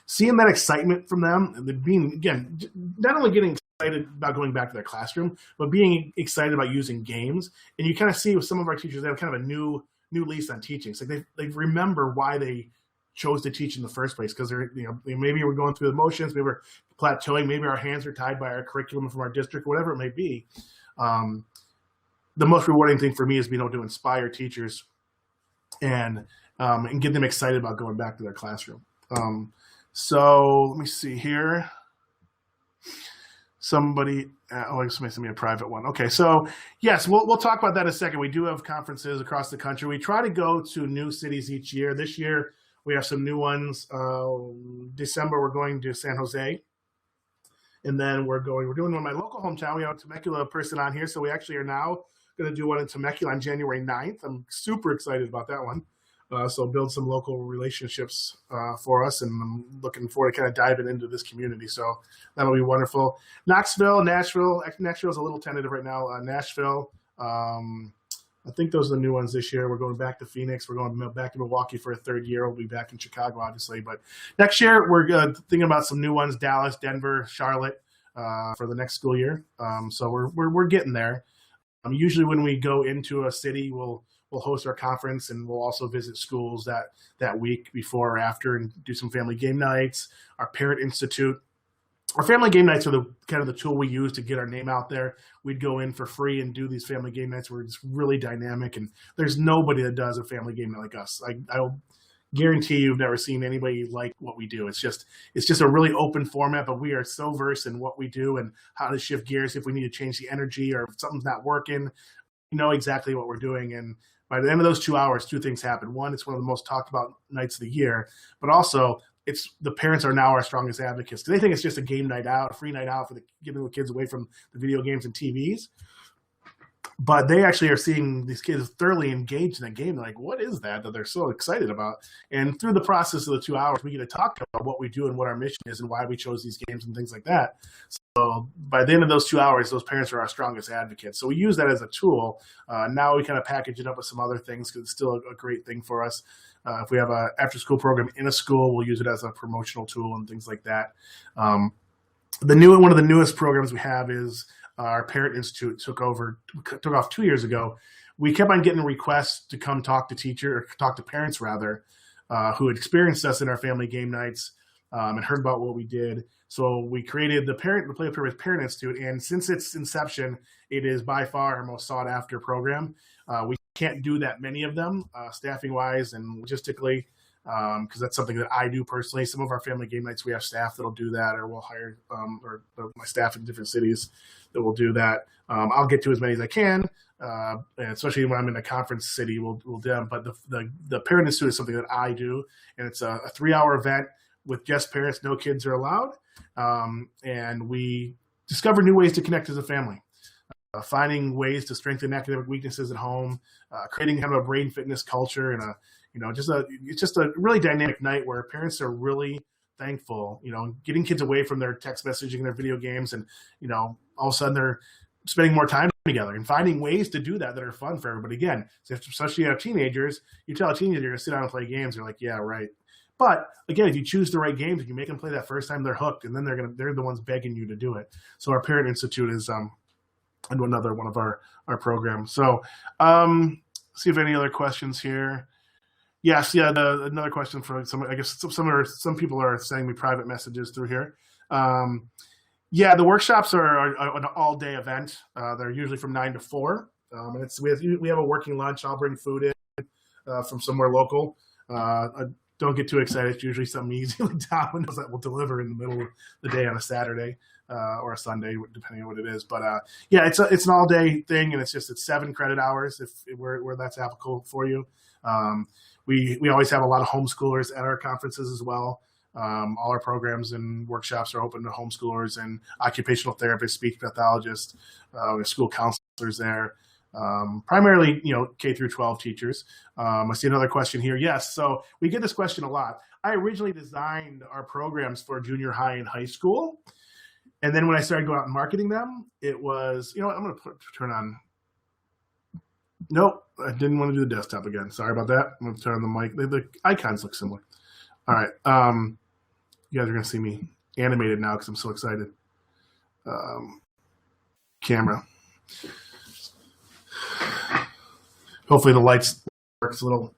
Seeing that excitement from them, and being, again, not only getting excited about going back to their classroom, but being excited about using games. And you kind of see with some of our teachers, they have kind of a new lease on teaching. It's like they remember why they chose to teach in the first place, because they're, maybe we're going through the motions, maybe we're plateauing, maybe our hands are tied by our curriculum from our district, whatever it may be. The most rewarding thing for me is being able to inspire teachers and get them excited about going back to their classroom. So let me see here. Somebody sent me a private one. Okay, so yes, we'll talk about that in a second. We do have conferences across the country. We try to go to new cities each year. This year we have some new ones. December we're going to San Jose, and then we're doing one in my local hometown. We have a Temecula person on here, so we actually are now going to do one in Temecula on January 9th. I'm super excited about that one. So build some local relationships for us, and I'm looking forward to kind of diving into this community. So that'll be wonderful. Knoxville, Nashville. Nashville's a little tentative right now. Nashville, I think those are the new ones this year. We're going back to Phoenix. We're going back to Milwaukee for a third year. We'll be back in Chicago, obviously. But next year, we're thinking about some new ones: Dallas, Denver, Charlotte, for the next school year. So we're getting there. Usually when we go into a city, we'll host our conference, and we'll also visit schools that week before or after and do some family game nights. Our Parent Institute. Our family game nights are the tool we use to get our name out there. We'd go in for free and do these family game nights where it's really dynamic, and there's nobody that does a family game night like us. I'll guarantee you've never seen anybody like what we do. It's just a really open format, but we are so versed in what we do and how to shift gears if we need to change the energy or if something's not working. We know exactly what we're doing, and by the end of those 2 hours, two things happen. One, it's one of the most talked about nights of the year, but also the parents are now our strongest advocates, because they think it's just a game night out, a free night out for giving the kids away from the video games and TVs. But they actually are seeing these kids thoroughly engaged in that game. They're like, what is that they're so excited about? And through the process of the 2 hours, we get to talk about what we do and what our mission is and why we chose these games and things like that. So by the end of those 2 hours, those parents are our strongest advocates. So we use that as a tool. Now we kind of package it up with some other things, because it's still a great thing for us. If we have an after-school program in a school, we'll use it as a promotional tool and things like that. One of the newest programs we have is our Parent Institute took off 2 years ago. We kept on getting requests to come talk to parents rather, who had experienced us in our family game nights and heard about what we did. So we created the Play Up with Parent Institute, and since its inception, it is by far our most sought after program. We can't do that many of them, staffing wise and logistically, because that's something that I do personally. Some of our family game nights, we have staff that'll do that, or we'll hire or my staff in different cities that will do that. I'll get to as many as I can, and especially when I'm in a conference city, we'll do them. But the Parent Institute is something that I do, and it's a 3-hour event with just parents. No kids are allowed, and we discover new ways to connect as a family. Finding ways to strengthen academic weaknesses at home, creating kind of a brain fitness culture, and it's just a really dynamic night where parents are really thankful, getting kids away from their text messaging and their video games, and all of a sudden they're spending more time together and finding ways to do that are fun for everybody. Again, especially you have teenagers, you tell a teenager you're gonna sit down and play games, they're like, yeah, right. But again, if you choose the right games, if you make them play that first time, they're hooked, and then they're the ones begging you to do it. So our Parent Institute is another one of our programs. So see if any other questions here. Yes, yeah. Another question for I guess some people are sending me private messages through here. Yeah, the workshops are an all-day event. They're usually from 9 to 4. And we have a working lunch. I'll bring food in from somewhere local. Don't get too excited. It's usually something easy like Domino's that will deliver in the middle of the day on a Saturday or a Sunday, depending on what it is. But yeah, it's an all-day thing, and it's 7 credit hours if where that's applicable for you. We always have a lot of homeschoolers at our conferences as well. All our programs and workshops are open to homeschoolers and occupational therapists, speech pathologists, school counselors there. Primarily, K through 12 teachers. I see another question here. Yes, so we get this question a lot. I originally designed our programs for junior high and high school. And then when I started going out and marketing them, it was, I'm going to turn on. Nope, I didn't want to do the desktop again. Sorry about that. I'm going to turn on the mic. The icons look similar. All right. You guys are going to see me animated now because I'm so excited. Camera. Hopefully the lights works a little.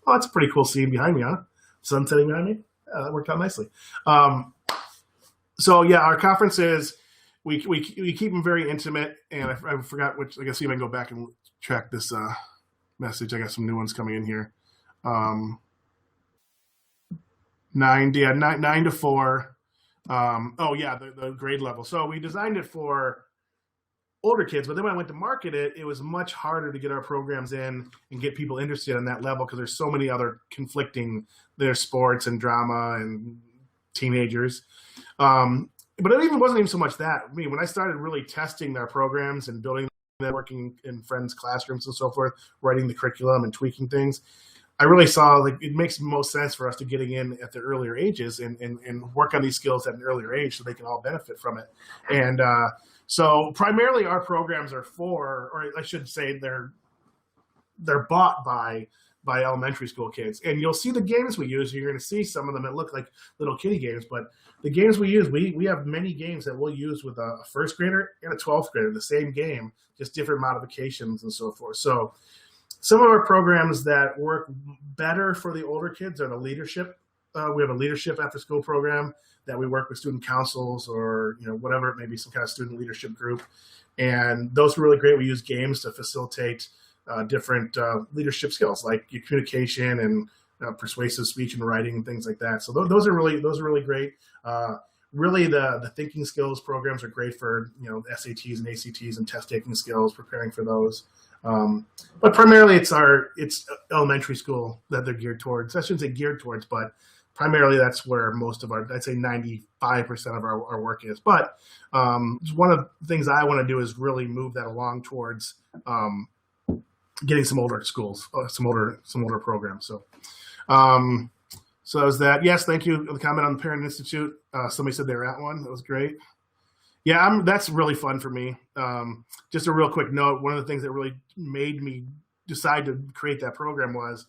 Oh, it's a pretty cool scene behind me, huh? Sun setting behind me. Yeah, that worked out nicely. So yeah, our conferences, we keep them very intimate, and I forgot which. I guess see if I can go back and track this message. I got some new ones coming in here. 9 to 4. Oh yeah, the grade level. So we designed it for older kids, but then when I went to market it, it was much harder to get our programs in and get people interested on that level because there's so many other conflicting. There's sports and drama and teenagers. But it wasn't even so much that. I mean, when I started really testing their programs and building them, working in friends' classrooms and so forth, writing the curriculum and tweaking things, I really saw like it makes most sense for us to getting in at the earlier ages and work on these skills at an earlier age so they can all benefit from it. And so primarily our programs are for, or I should say they're bought by elementary school kids. And you'll see the games we use. You're going to see some of them that look like little kiddie games, but the games we use, we have many games that we'll use with a first grader and a 12th grader, the same game, just different modifications and so forth. So some of our programs that work better for the older kids are the leadership. We have a leadership after school program that we work with student councils or, whatever it may be, some kind of student leadership group. And those are really great. We use games to facilitate different leadership skills like your communication and persuasive speech and writing and things like that. So those are really great. Really, the thinking skills programs are great for SATs and ACTs and test taking skills, preparing for those. But primarily, it's elementary school that they're geared towards. I shouldn't say geared towards, but primarily that's where most of I'd say 95% of our work is. But one of the things I want to do is really move that along towards getting some older schools, some older programs. So is that, yes, thank you. The comment on the Parent Institute. Somebody said they were at one. That was great. Yeah, that's really fun for me. Just a real quick note, one of the things that really made me decide to create that program was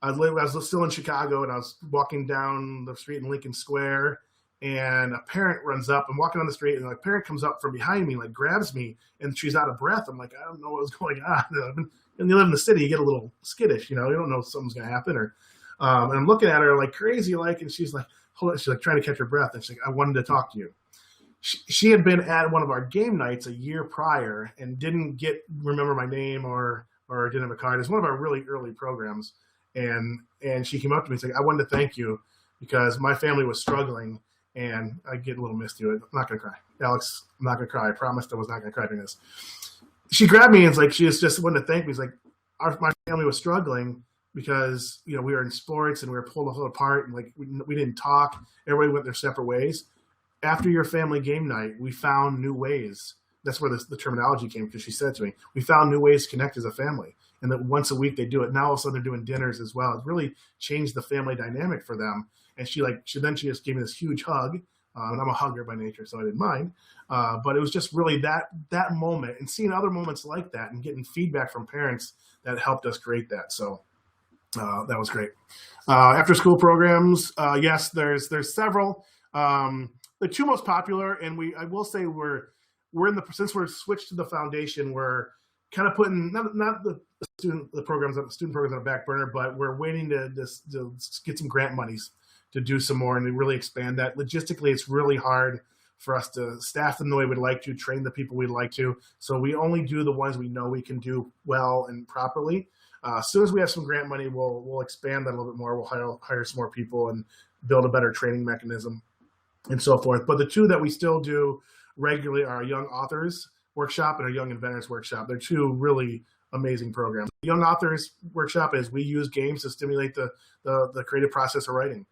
I was still in Chicago and I was walking down the street in Lincoln Square and a parent runs up. I'm walking on the street and a parent comes up from behind me, like grabs me, and she's out of breath. I'm like, I don't know what was going on. And you live in the city, you get a little skittish, you don't know if something's going to happen. And I'm looking at her like crazy, and she's like, hold on. She's like trying to catch her breath. And she's like, I wanted to talk to you. She had been at one of our game nights a year prior and didn't remember my name or didn't have a card. It's one of our really early programs. And she came up to me and said, I wanted to thank you because my family was struggling. And I get a little misty. I'm not going to cry. Alex, I'm not going to cry. I promised I was not going to cry during this. She grabbed me and it's like, she just wanted to thank me. It's like, my family was struggling because, we were in sports and we were pulled apart and like we didn't talk. Everybody went their separate ways. After your family game night, we found new ways. That's where the terminology came because she said to me, we found new ways to connect as a family. And that once a week they do it. Now all of a sudden they're doing dinners as well. It really changed the family dynamic for them. And she just gave me this huge hug. And I'm a hugger by nature, so I didn't mind. But it was just really that moment and seeing other moments like that and getting feedback from parents that helped us create that. So that was great. After school programs, yes, there's several. The two most popular, and I will say we're since we're switched to the foundation, we're kind of putting not the student programs on the back burner, but we're waiting to get some grant monies to do some more and to really expand that. Logistically, it's really hard for us to staff them the way we'd like to, train the people we'd like to. So we only do the ones we know we can do well and properly. As soon as we have some grant money, we'll expand that a little bit more. We'll hire some more people and build a better training mechanism and so forth. But the two that we still do regularly are our Young Authors Workshop and our Young Inventors Workshop. They're two really amazing program. The Young Authors Workshop is we use games to stimulate the creative process of writing.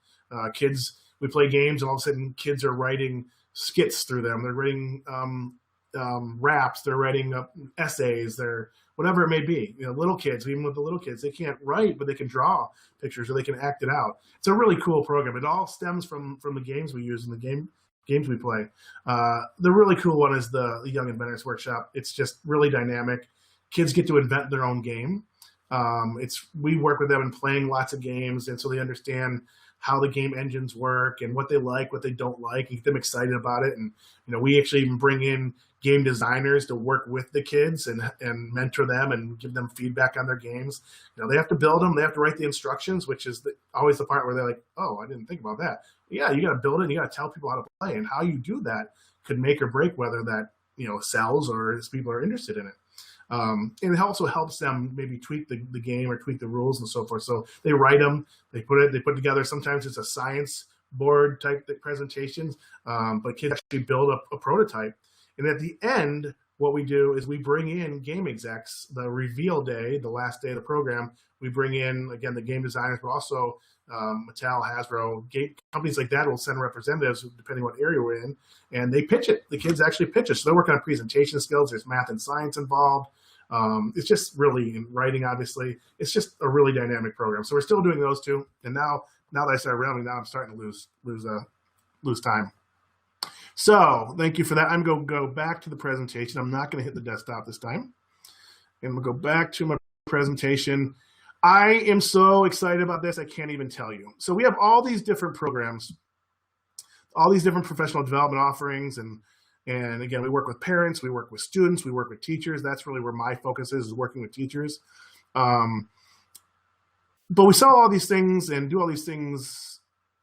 Kids, we play games, and all of a sudden kids are writing skits through them. They're writing raps. They're writing essays. They're whatever it may be. Little kids, even with the little kids, they can't write, but they can draw pictures or they can act it out. It's a really cool program. It all stems from the games we use and the games we play. The really cool one is the Young Inventors Workshop. It's just really dynamic. Kids get to invent their own game. We work with them in playing lots of games, and so they understand how the game engines work and what they like, what they don't like, and get them excited about it. And we actually even bring in game designers to work with the kids and mentor them and give them feedback on their games. They have to build them, they have to write the instructions, which is always the part where they're like, oh, I didn't think about that. But yeah, you got to build it, and you got to tell people how to play, and how you do that could make or break whether that sells or if people are interested in it. And it also helps them maybe tweak the game or tweak the rules and so forth. So they write them, they put together. Sometimes it's a science board type presentations, but kids actually build a prototype. And at the end, what we do is we bring in game execs. The reveal day, the last day of the program, we bring in, again, the game designers, but also Mattel, Hasbro, companies like that will send representatives depending what area we're in, and they pitch it. The kids actually pitch it. So they're working on presentation skills. There's math and science involved. It's just really, in writing, obviously, it's just a really dynamic program. So we're still doing those two. And now that I started rambling, now I'm starting to lose time. So thank you for that. I'm going to go back to the presentation. I'm not going to hit the desktop this time. And we'll go back to my presentation. I am so excited about this, I can't even tell you. So we have all these different programs, all these different professional development offerings. And again, we work with parents, we work with students, we work with teachers. That's really where my focus is working with teachers. But we sell all these things and do all these things.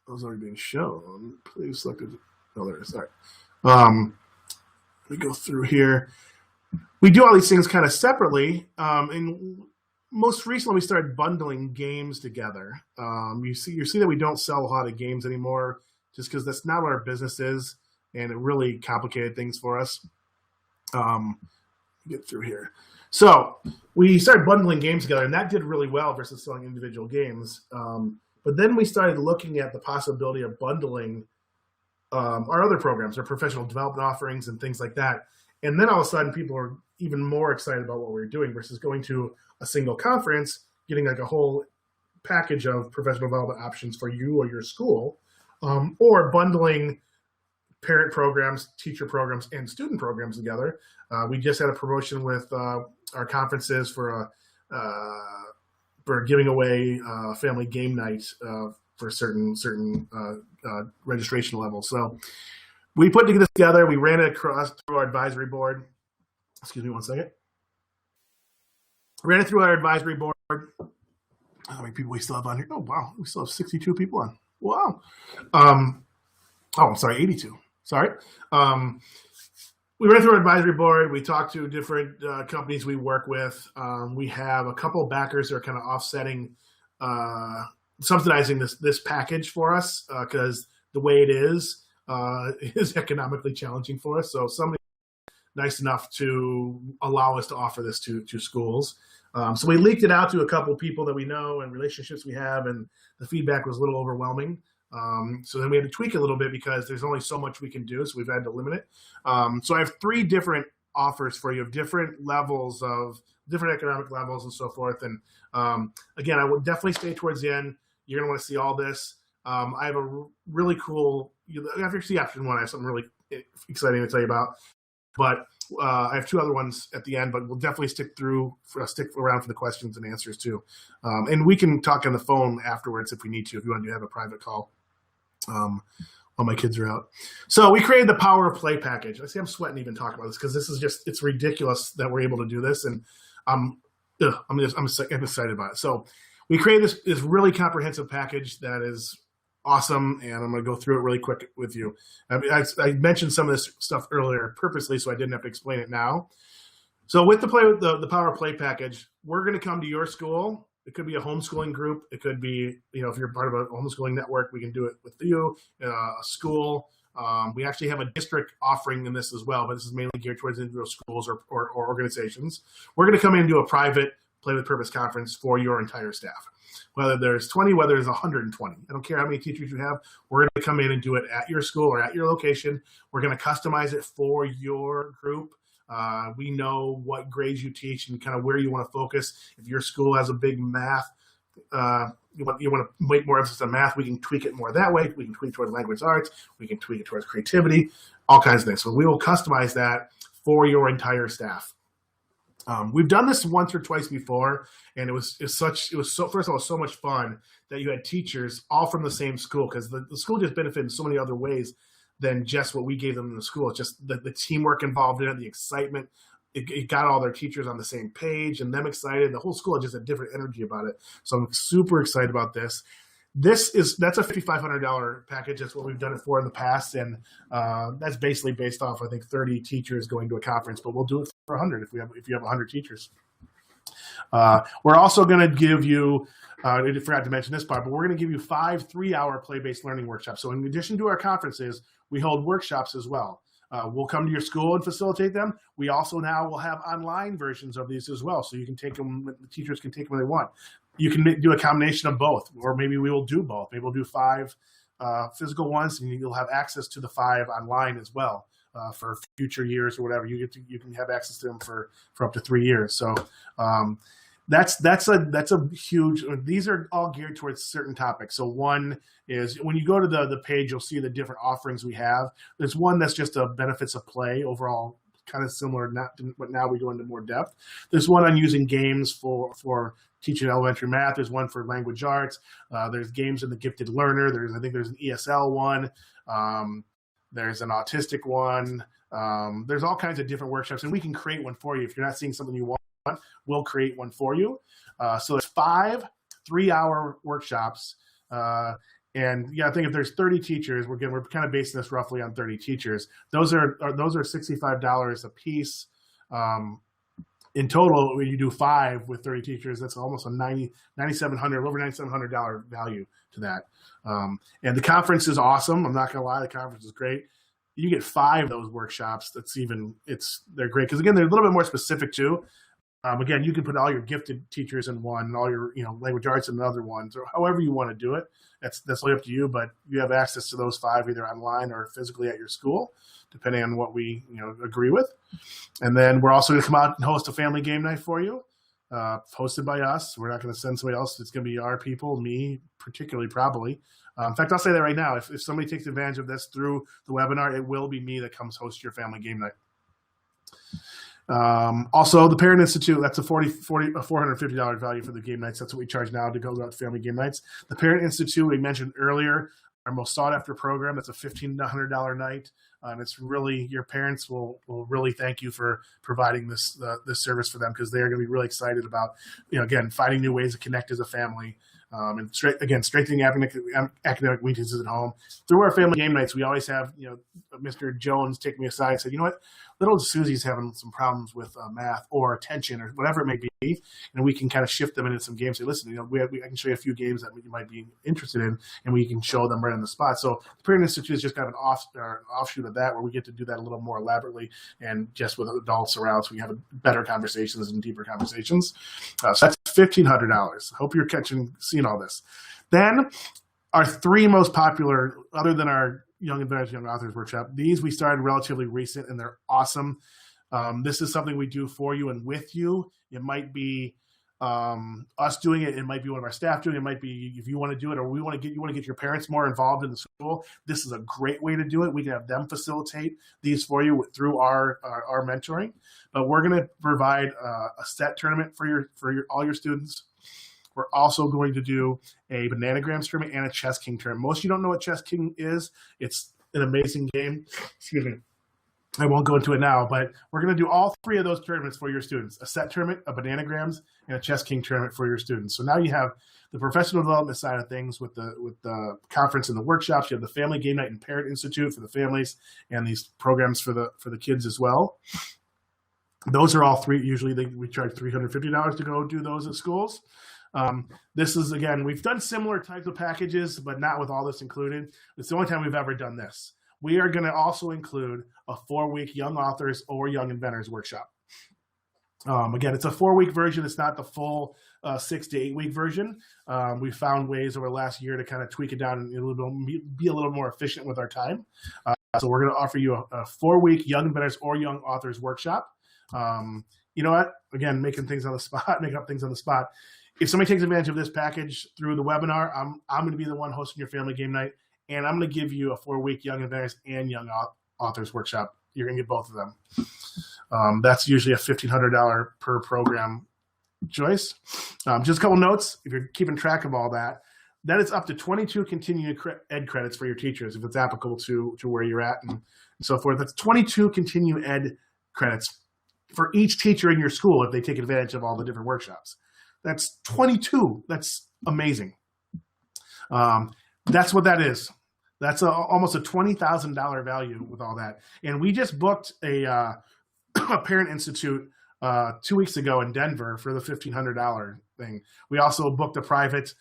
Those are being shown. Please select it. Oh, there it is. All right. We go through here. We do all these things kind of separately. And most recently, we started bundling games together. You see that we don't sell a lot of games anymore, just because that's not what our business is, and it really complicated things for us. Get through here. So we started bundling games together, and that did really well versus selling individual games. But then we started looking at the possibility of bundling our other programs, our professional development offerings and things like that. And then all of a sudden, people are even more excited about what we're doing versus going to a single conference, getting like a whole package of professional development options for you or your school, or bundling parent programs, teacher programs, and student programs together. We just had a promotion with our conferences for giving away family game night for certain registration levels. So we put this together. We ran it across through our advisory board. Excuse me one second. Ran it through our advisory board. How many people we still have on here? Oh, wow. We still have 62 people on. Wow. I'm sorry, 82. Sorry. We ran through our advisory board. We talked to different companies we work with. We have a couple of backers that are kind of offsetting, subsidizing this package for us because the way it is economically challenging for us. So somebody nice enough to allow us to offer this to schools. So we leaked it out to a couple of people that we know and relationships we have, and the feedback was a little overwhelming. So then we had to tweak a little bit because there's only so much we can do, so we've had to limit it. So I have 3 different offers for you of different levels of different economic levels and so forth. And again, I would definitely stay towards the end. You're gonna want to see all this. I have a really cool, after you see option 1, I have something really exciting to tell you about. But I have 2 other ones at the end, but we'll definitely stick around for the questions and answers too. And we can talk on the phone afterwards if we need to, if you want to have a private call while my kids are out. So we created the Power of Play package. I see I'm sweating even talking about this because this is just, it's ridiculous that we're able to do this. And I'm excited about it. So we created this really comprehensive package that is awesome, and I'm going to go through it really quick with you. I mentioned some of this stuff earlier purposely, so I didn't have to explain it now. So with the Power of Play package, we're going to come to your school. It could be a homeschooling group. It could be, if you're part of a homeschooling network, we can do it with you, a school, We actually have a district offering in this as well, but this is mainly geared towards individual schools or organizations. We're going to come in and do a private Play with Purpose conference for your entire staff. Whether there's 20, whether there's 120. I don't care how many teachers you have. We're going to come in and do it at your school or at your location. We're going to customize it for your group. We know what grades you teach and kind of where you want to focus. If your school has a big math, you want to make more emphasis on math, we can tweak it more that way. We can tweak it towards language arts. We can tweak it towards creativity, all kinds of things. So we will customize that for your entire staff. We've done this once or twice before, and it was so much fun that you had teachers all from the same school, because the school just benefited in so many other ways than just what we gave them in the school. It's just the teamwork involved in it, the excitement. It got all their teachers on the same page and them excited. The whole school had just a different energy about it. So I'm super excited about this. That's a $5,500 package. That's what we've done it for in the past, and that's basically based off, I think, 30 teachers going to a conference. But we'll do it for 100 if you have 100 teachers. We're also going to give you. I forgot to mention this part, but we're going to give you 5 3-hour play-based learning workshops. So in addition to our conferences, we hold workshops as well. We'll come to your school and facilitate them. We also now will have online versions of these as well, so you can take them. The teachers can take them when they want. You can do a combination of both, or maybe we will do both. Maybe we'll do 5 physical ones, and you'll have access to the 5 online as well for future years or whatever. You can have access to them for up to 3 years. So that's a huge. These are all geared towards certain topics. So one is when you go to the page, you'll see the different offerings we have. There's one that's just a benefits of play overall, kind of similar, but now we go into more depth. There's one on using games for teaching elementary math. There's one for language arts. There's games in the gifted learner. I think there's an ESL one. There's an autistic one. There's all kinds of different workshops, and we can create one for you. If you're not seeing something you want, we'll create one for you. So there's 5 3-hour workshops. And yeah, I think if there's 30 teachers, we're kind of basing this roughly on 30 teachers. Those are $65 a piece. In total, when you do 5 with 30 teachers, that's almost a over $9,700 value to that. And the conference is awesome. I'm not gonna lie, the conference is great. You get 5 of those workshops. They're great because again, they're a little bit more specific too. Again, you can put all your gifted teachers in one, and all your language arts in another one, or however you want to do it. That's really up to you. But you have access to those 5 either online or physically at your school, depending on what we agree with. And then we're also going to come out and host a family game night for you, hosted by us. We're not going to send somebody else. It's going to be our people, me particularly, probably. In fact, I'll say that right now. If somebody takes advantage of this through the webinar, it will be me that comes host your family game night. Also, the Parent Institute, that's a $450 value for the game nights. That's what we charge now to go out to family game nights. The Parent Institute, we mentioned earlier, our most sought after program. That's a $1,500 night. And it's really, your parents will really thank you for providing this service for them, because they're going to be really excited about, again, finding new ways to connect as a family. And strengthening academic weaknesses at home. Through our family game nights, we always have, Mr. Jones take me aside and said, you know what, little Susie's having some problems with math or attention or whatever it may be, and we can kind of shift them into some games. Say, listen, I can show you a few games that you might be interested in, and we can show them right on the spot. So the Parent Institute is just kind of an offshoot of that, where we get to do that a little more elaborately and just with adults around, so we have better conversations and deeper conversations. So that's $1,500. Hope you're seeing all this. Then our 3 most popular, other than our Young Inventors, Young Authors Workshop, these we started relatively recent, and they're awesome. This is something we do for you and with you. It might be us doing it. It might be one of our staff doing it. It might be if you want to do it, or you want to get your parents more involved in the school. This is a great way to do it. We can have them facilitate these for you through our mentoring. But we're going to provide a set tournament for all your students. We're also going to do a Bananagrams tournament and a Chess King tournament. Most of you don't know what Chess King is. It's an amazing game. Excuse me. I won't go into it now, but we're going to do all 3 of those tournaments for your students: a set tournament, a Bananagrams, and a Chess King tournament for your students. So now you have the professional development side of things with the conference and the workshops. You have the family game night and Parent Institute for the families, and these programs for the kids as well. Those are all 3. Usually we charge $350 to go do those at schools. This is, again, we've done similar types of packages, but not with all this included. It's the only time we've ever done this. we are going to also include a 4-week Young Authors or Young Inventors workshop. Again, it's a 4-week version. It's not the full 6 to 8 week version. We found ways over the last year to kind of tweak it down and be a little more efficient with our time. So we're going to offer you a 4-week Young Inventors or Young Authors workshop. You know what? Again, making up things on the spot. If somebody takes advantage of this package through the webinar, I'm going to be the one hosting your family game night, and I'm going to give you a 4-week Young Inventors and Young Authors workshop. You're going to get both of them. That's usually a $1,500 per program choice. Just a couple notes, if you're keeping track of all that, that is up to 22 continuing ed credits for your teachers, if it's applicable to where you're at and so forth. That's 22 continuing ed credits for each teacher in your school if they take advantage of all the different workshops. That's 22. That's amazing. That's what that is. That's almost a $20,000 value with all that. And we just booked a Parent Institute 2 weeks ago in Denver for the $1,500 thing. We also booked a private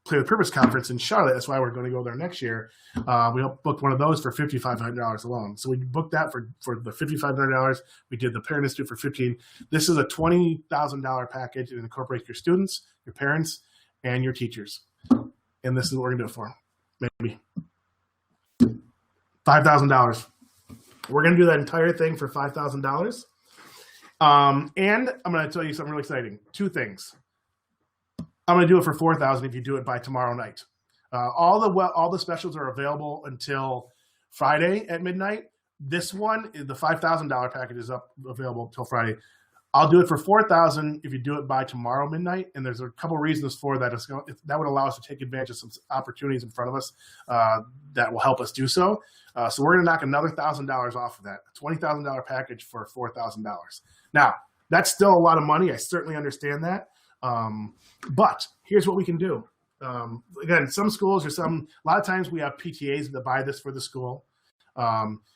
Play with Purpose conference in Charlotte. That's why we're going to go there next year. We booked one of those for $5,500 alone. So we booked that for the $5,500. We did the Parent Institute for $15,000. This is a $20,000 package. It incorporates your students, your parents, and your teachers. And this is what we're going to do it for. Maybe $5,000. We're going to do that entire thing for $5,000. And I'm going to tell you something really exciting. 2 things. I'm going to do it for $4,000 if you do it by tomorrow night. All the specials are available until Friday at midnight. This one, the $5,000 package, is available until Friday. I'll do it for $4,000 if you do it by tomorrow midnight. And there's a couple reasons for that. That would allow us to take advantage of some opportunities in front of us that will help us do so. So we're going to knock another $1,000 off of that. A $20,000 package for $4,000. Now, that's still a lot of money. I certainly understand that. But here's what we can do. Again, some schools a lot of times we have PTAs that buy this for the school.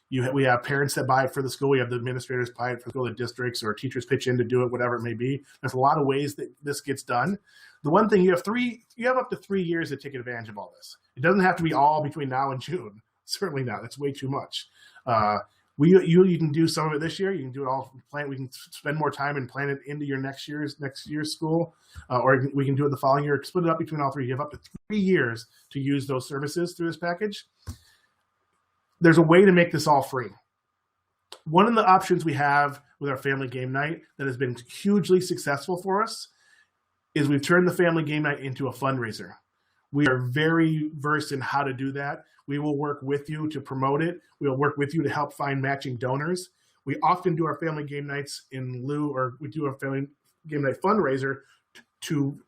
We have parents that buy it for the school. We have the administrators buy it for the school, the districts, or teachers pitch in to do it, whatever it may be. There's a lot of ways that this gets done. The one thing, you have up to 3 years to take advantage of all this. It doesn't have to be all between now and June. Certainly not. That's way too much. You can do some of it this year. You can do it all. We can spend more time and plan it into your next year's school, or we can do it the following year. Split it up between all 3. You have up to 3 years to use those services through this package. There's a way to make this all free. One of the options we have with our family game night that has been hugely successful for us is we've turned the family game night into a fundraiser. We are very versed in how to do that. We will work with you to promote it. We'll work with you to help find matching donors. We often do our family game nights we do a family game night fundraiser to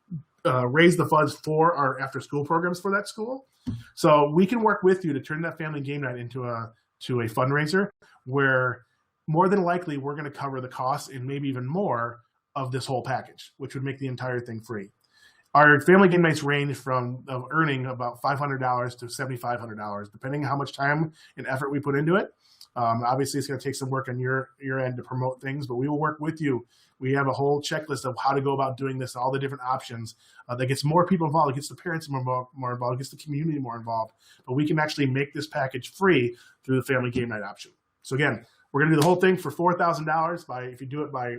raise the funds for our after-school programs for that school. So we can work with you to turn that family game night into a fundraiser where more than likely we're going to cover the costs and maybe even more of this whole package, which would make the entire thing free. Our family game nights range from earning about $500 to $7,500, depending on how much time and effort we put into it. Obviously, it's going to take some work on your end to promote things, but we will work with you. We have a whole checklist of how to go about doing this, all the different options that gets more people involved. It gets the parents more involved. It gets the community more involved. But we can actually make this package free through the family game night option. So again, we're going to do the whole thing for $4,000 if you do it by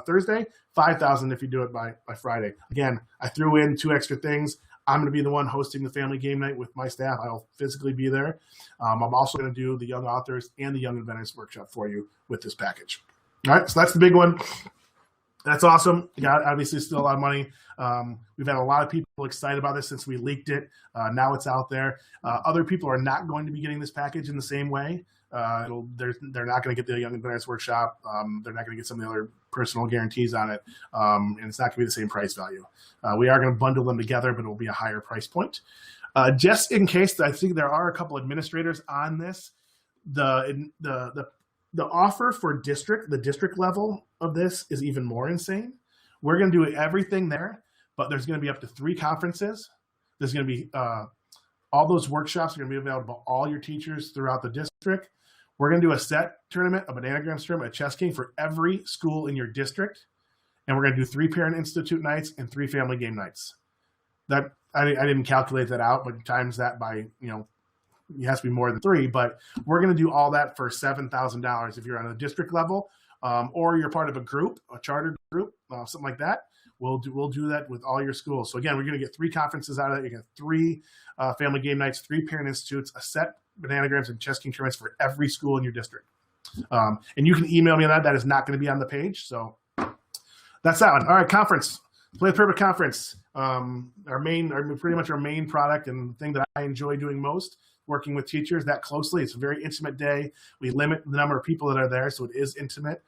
Thursday, $5,000 if you do it by Friday. Again, I threw in 2 extra things. I'm going to be the one hosting the family game night with my staff. I'll physically be there. I'm also going to do the Young Authors and the Young Inventors workshop for you with this package. All right, so that's the big one. That's awesome. You got obviously still a lot of money. We've had a lot of people excited about this since we leaked it. Now it's out there. Other people are not going to be getting this package in the same way. They're not going to get the Young Inventors workshop. They're not going to get some of the other personal guarantees on it, and it's not going to be the same price value. We are going to bundle them together, but it will be a higher price point. Just in case, I think there are a couple administrators on this. The offer for the district level of this is even more insane. We're going to do everything there, but there's going to be up to 3 conferences. There's going to be all those workshops are going to be available to all your teachers throughout the district. We're going to do a set tournament, a Bananagrams tournament, a chess game for every school in your district. And we're going to do 3 Parent Institute nights and 3 family game nights. That I didn't calculate that out, but times that by it has to be more than 3, but we're going to do all that for $7,000 if you're on a district level, or you're part of a group, a charter group, something like that. We'll do that with all your schools. So again, we're going to get 3 conferences out of it. You get 3 family game nights, 3 parent institutes, a set Bananagrams and chess king tournaments for every school in your district. And you can email me on that. That is not going to be on the page. So that's that one. All right, conference. Play the Perfect Conference. Pretty much our main product and thing that I enjoy doing most, working with teachers that closely. It's a very intimate day. We limit the number of people that are there, so it is intimate.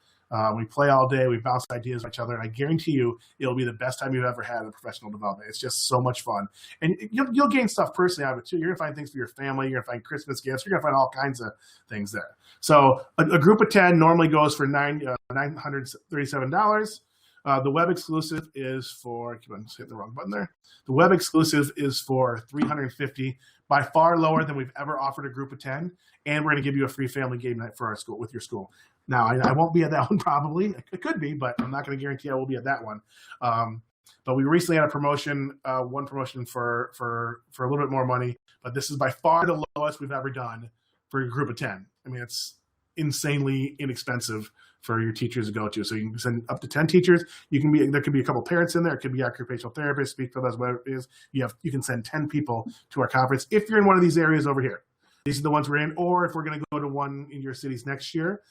We play all day. We bounce ideas with each other. And I guarantee you, it'll be the best time you've ever had in professional development. It's just so much fun. And you'll gain stuff personally out of it, too. You're going to find things for your family. You're going to find Christmas gifts. You're going to find all kinds of things there. So a group of 10 normally goes for $937. The web exclusive is for, I keep on hitting the wrong button there. The web exclusive is for $350, by far lower than we've ever offered a group of 10. And we're going to give you a free family game night for our school, with your school. Now, I won't be at that one probably. It could be, but I'm not going to guarantee I will be at that one. But we recently had a promotion, one promotion for a little bit more money. But this is by far the lowest we've ever done for a group of 10. I mean, it's insanely inexpensive for your teachers to go to. So you can send up to 10 teachers. There could be a couple parents in there. It could be occupational therapists, speech therapists, whatever it is. You can send 10 people to our conference if you're in one of these areas over here. These are the ones we're in, or if we're going to go to one in your cities next year,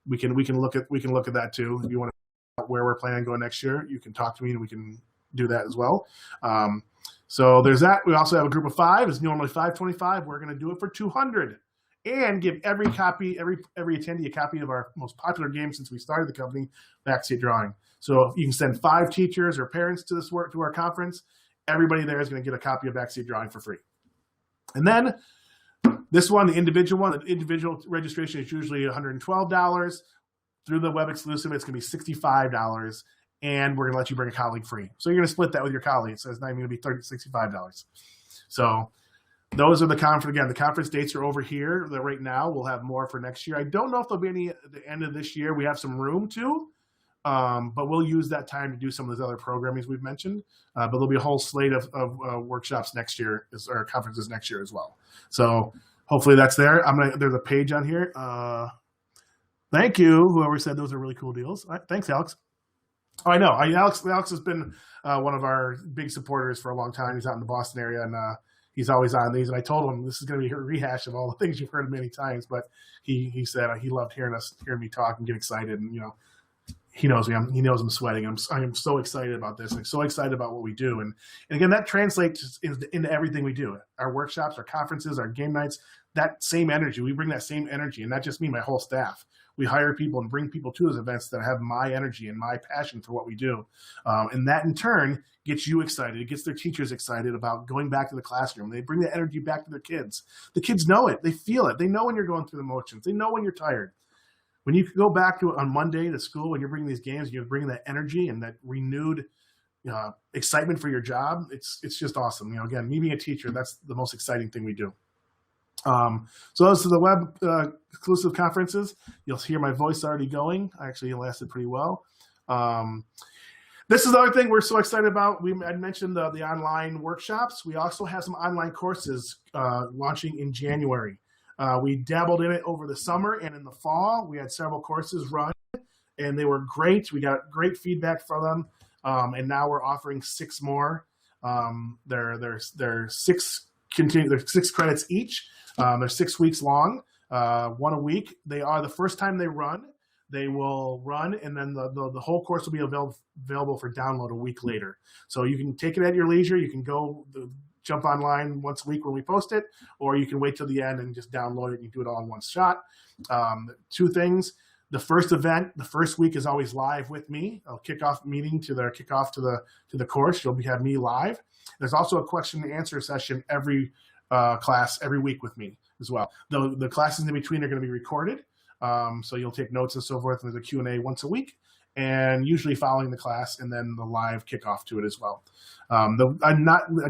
we can look at that too. If you want to know where we're planning on going next year, you can talk to me and we can do that as well. So there's that. We also have a group of 5. It's normally $525. We're going to do it for $200. And give every attendee a copy of our most popular game since we started the company, Backseat Drawing. So you can send 5 teachers or parents to our conference. Everybody there is going to get a copy of Backseat Drawing for free. And then this one, the individual registration is usually $112. Through the web exclusive, it's going to be $65. And we're going to let you bring a colleague free. So you're going to split that with your colleague. So it's not even going to be $65. So those are the conference. Again, the conference dates are over here. Right now, we'll have more for next year. I don't know if there'll be any at the end of this year. We have some room to, but we'll use that time to do some of those other programmings we've mentioned. But there'll be a whole slate of workshops next year, or conferences next year as well. So hopefully that's there. There's a page on here. Thank you, whoever said those are really cool deals. All right, thanks, Alex. Oh, I know. Alex has been one of our big supporters for a long time. He's out in the Boston area, and he's always on these. And I told him this is going to be a rehash of all the things you've heard many times. But he said he loved hearing me talk and get excited. And he knows me. He knows I'm sweating. I am so excited about this. I'm so excited about what we do. And again, that translates into everything we do. Our workshops, our conferences, our game nights. That same energy. We bring that same energy, and not just me, my whole staff. We hire people and bring people to those events that have my energy and my passion for what we do. And that in turn gets you excited. It gets their teachers excited about going back to the classroom. They bring that energy back to their kids. The kids know it. They feel it. They know when you're going through the motions. They know when you're tired. When you go back on Monday to school and you're bringing these games, and you're bringing that energy and that renewed excitement for your job, it's just awesome. Again, me being a teacher, that's the most exciting thing we do. So those are the web exclusive conferences. You'll hear my voice already going. Actually, it lasted pretty well. This is the other thing we're so excited about. I mentioned the online workshops. We also have some online courses launching in January. We dabbled in it over the summer and in the fall. We had several courses run, and they were great. We got great feedback from them, and now we're offering 6 more. They're 6 credits each. They're 6 weeks long, 1 a week. They are the first time they run. They will run, and then the whole course will be available for download a week later. So you can take it at your leisure. You can jump online once a week when we post it, or you can wait till the end and just download it and you do it all in one shot. 2 things. The first event, the first week, is always live with me. I'll kickoff to the course. You'll have me live. There's also a question and answer session every class every week with me as well. The classes in between are going to be recorded, so you'll take notes and so forth. And there's a Q&A once a week, and usually following the class, and then the live kickoff to it as well. I